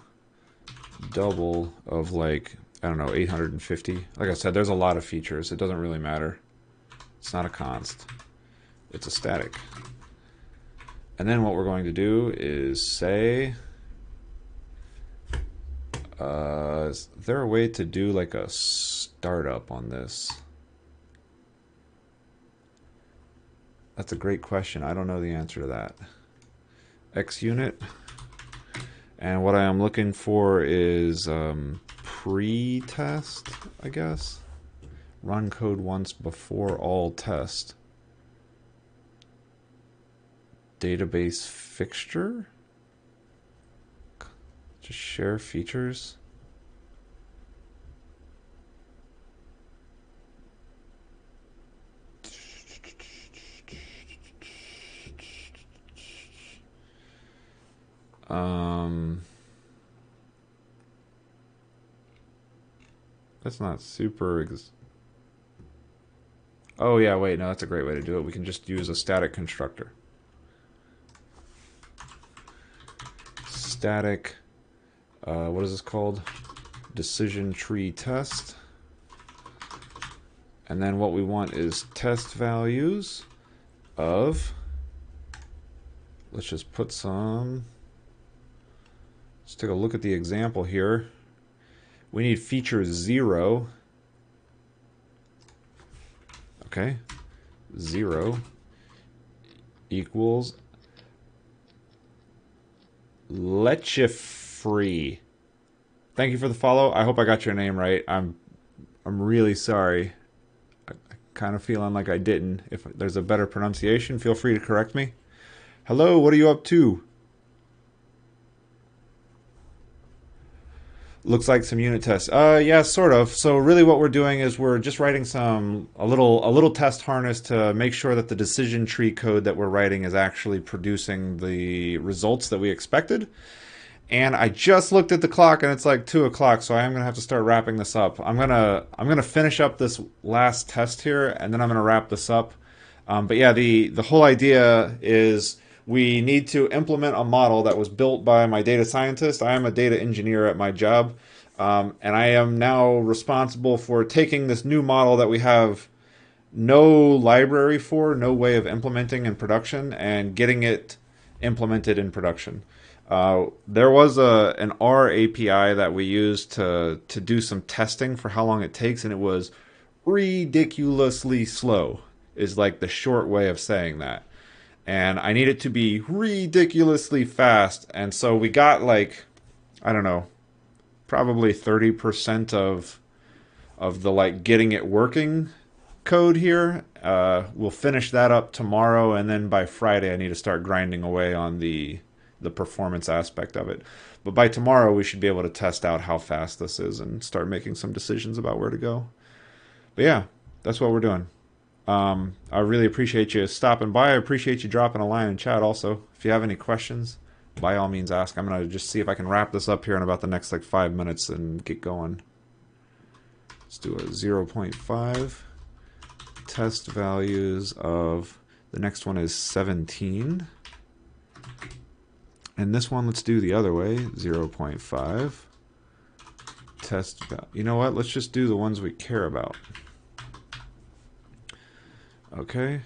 double of, like, I don't know, 850. Like I said, there's a lot of features. It doesn't really matter. It's not a const. It's a static. And then what we're going to do is say, is there a way to do like a startup on this? That's a great question. I don't know the answer to that. XUnit. And what I am looking for is pre-test, I guess. Run code once before all test. Database fixture? Just share features. That's not super. Oh yeah, wait, no, that's a great way to do it. We can just use a static constructor. Static, what is this called? Decision tree test. And then what we want is test values of, let's just put some, let's take a look at the example here. We need feature 0. Okay, 0 equals free. Thank you for the follow. I hope I got your name right. I'm really sorry. I kind of feeling like I didn't. If there's a better pronunciation, feel free to correct me. Hello, what are you up to? Looks like some unit tests. Yeah, sort of. So really, what we're doing is we're just writing a little test harness to make sure that the decision tree code that we're writing is actually producing the results that we expected. And I just looked at the clock, and it's like 2 o'clock. So I am gonna have to start wrapping this up. I'm gonna finish up this last test here, and then I'm gonna wrap this up. But yeah, the whole idea is we need to implement a model that was built by my data scientist. I am a data engineer at my job, and I am now responsible for taking this new model that we have no library for, no way of implementing in production, and getting it implemented in production. There was an R API that we used to do some testing for how long it takes, and it was ridiculously slow. Is like the short way of saying that. And I need it to be ridiculously fast, and so we got like, I don't know, probably 30% of the like getting it working code here. We'll finish that up tomorrow, and then by Friday I need to start grinding away on the performance aspect of it. But by tomorrow we should be able to test out how fast this is and start making some decisions about where to go. But yeah, that's what we're doing. I really appreciate you stopping by. I appreciate you dropping a line in chat also. If you have any questions, by all means ask. I'm going to just see if I can wrap this up here in about the next like 5 minutes and get going. Let's do a 0 0.5. Test values of, the next one is 17. And this one, let's do the other way, 0 0.5. Test value. You know what? Let's just do the ones we care about. Okay,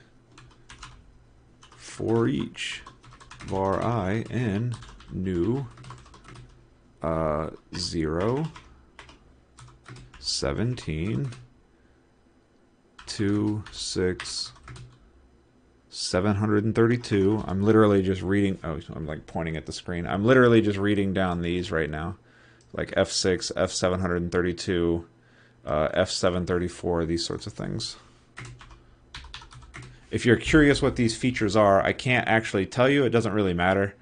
for each var I in new 0, 17, 2, 6, 732. I'm literally just reading. Oh, I'm like pointing at the screen. I'm literally just reading down these right now, like F6, F732, F734, these sorts of things. If you're curious what these features are, I can't actually tell you. It doesn't really matter.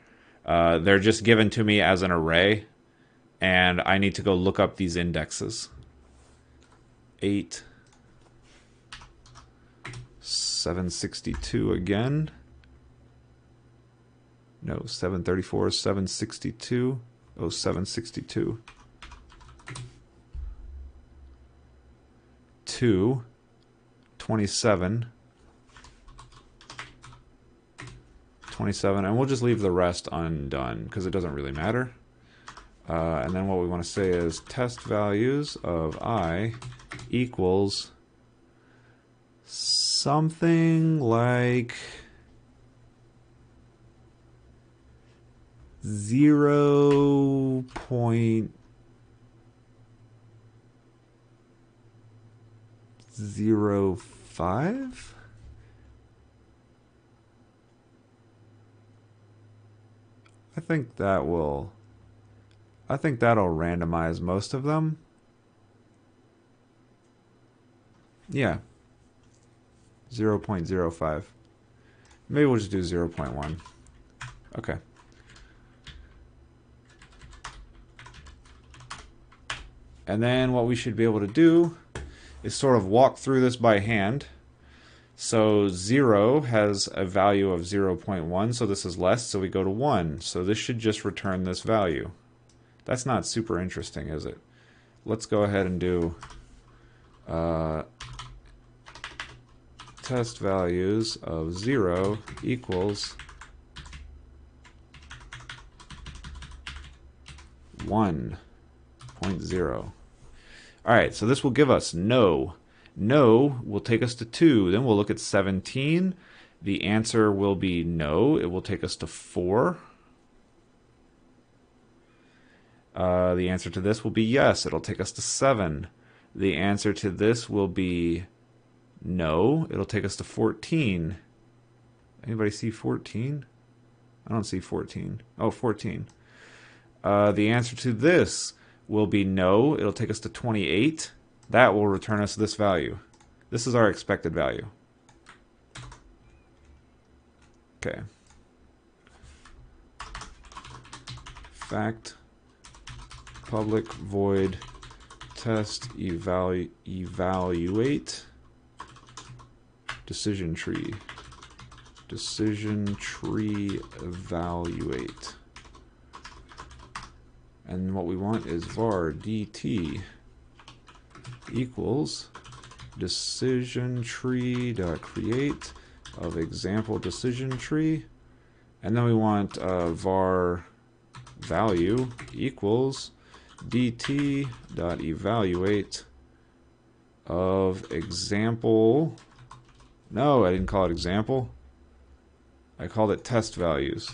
They're just given to me as an array, and I need to go look up these indexes. 8, 762 again. No, 734, 762. Oh, 762. 2, 27. 27, and we'll just leave the rest undone because it doesn't really matter. And then what we want to say is test values of I equals something like 0.05. I think that'll randomize most of them. Yeah. 0.05. Maybe we'll just do 0.1. Okay. And then what we should be able to do is sort of walk through this by hand. So 0 has a value of 0.1, so this is less, so we go to 1. So this should just return this value. That's not super interesting, is it? Let's go ahead and do test values of 0 equals 1.0. Alright, so this will give us no. No will take us to 2. Then we'll look at 17. The answer will be no. It will take us to 4. The answer to this will be yes. It'll take us to 7. The answer to this will be no. It'll take us to 14. Anybody see 14? I don't see 14. Oh, 14. The answer to this will be no. It'll take us to 28. That will return us this value. This is our expected value. Okay. Fact public void test evaluate decision tree. Decision tree evaluate. And what we want is var dt equals decision tree dot create of example decision tree, and then we want var value equals dt dot evaluate of example. No, I didn't call it example. I called it test values.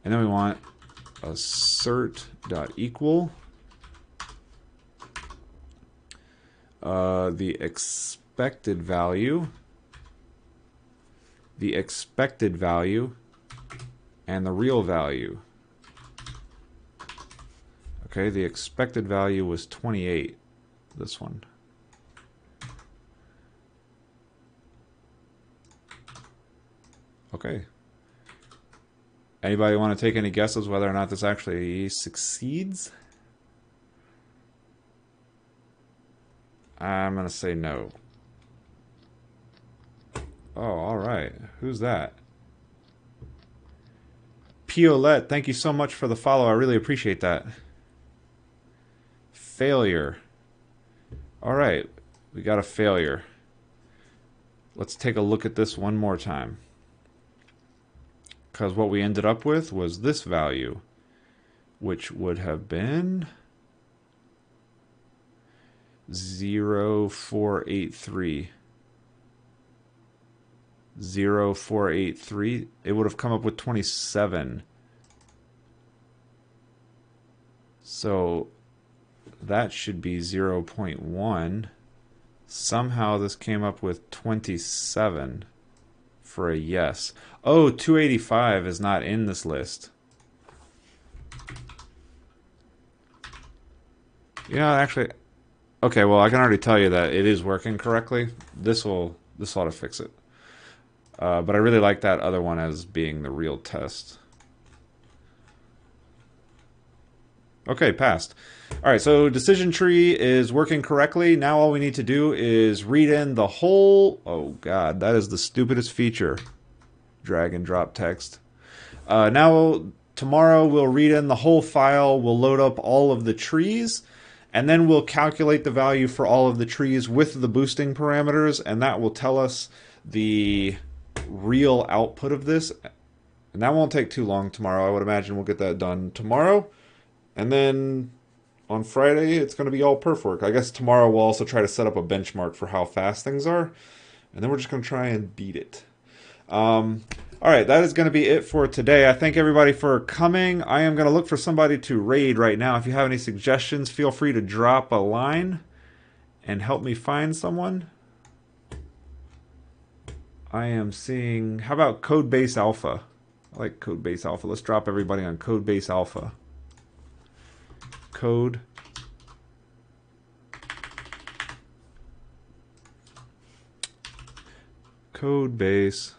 And then we want assert dot equal the expected value, and the real value. Okay, the expected value was 28, this one. Okay. Anybody want to take any guesses whether or not this actually succeeds? I'm going to say no. Oh, all right. Who's that? Piolette, thank you so much for the follow. I really appreciate that. Failure. All right. We got a failure. Let's take a look at this one more time. Because what we ended up with was this value, which would have been 0483. 0483. It would have come up with 27. So that should be 0.1. Somehow this came up with 27 for a yes. Oh, 285 is not in this list. You know, actually, okay, well, I can already tell you that it is working correctly. This ought to fix it. But I really like that other one as being the real test. Okay, passed. All right, so decision tree is working correctly. Now all we need to do is read in the whole... Oh, God, that is the stupidest feature. Drag and drop text. Now, tomorrow we'll read in the whole file. We'll load up all of the trees, and then we'll calculate the value for all of the trees with the boosting parameters, and that will tell us the real output of this. And that won't take too long tomorrow. I would imagine we'll get that done tomorrow. And then on Friday, it's going to be all perf work. I guess tomorrow we'll also try to set up a benchmark for how fast things are. And then we're just going to try and beat it. All right, that is going to be it for today. I thank everybody for coming. I am going to look for somebody to raid right now. If you have any suggestions, feel free to drop a line and help me find someone. I am seeing... How about Codebase Alpha? I like Codebase Alpha. Let's drop everybody on Codebase Alpha. Codebase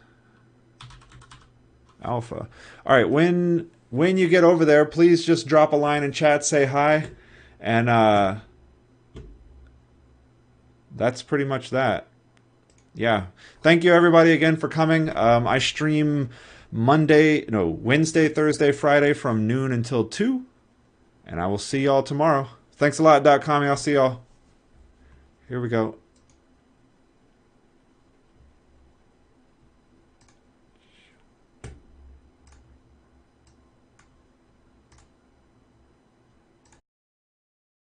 Alpha. All right, when you get over there, please just drop a line in chat, say hi, and that's pretty much that. Yeah. Thank you everybody again for coming. I stream Wednesday, Thursday, Friday from noon until 2. And I will see y'all tomorrow. Thanks a lot, .com. I'll see y'all. Here we go.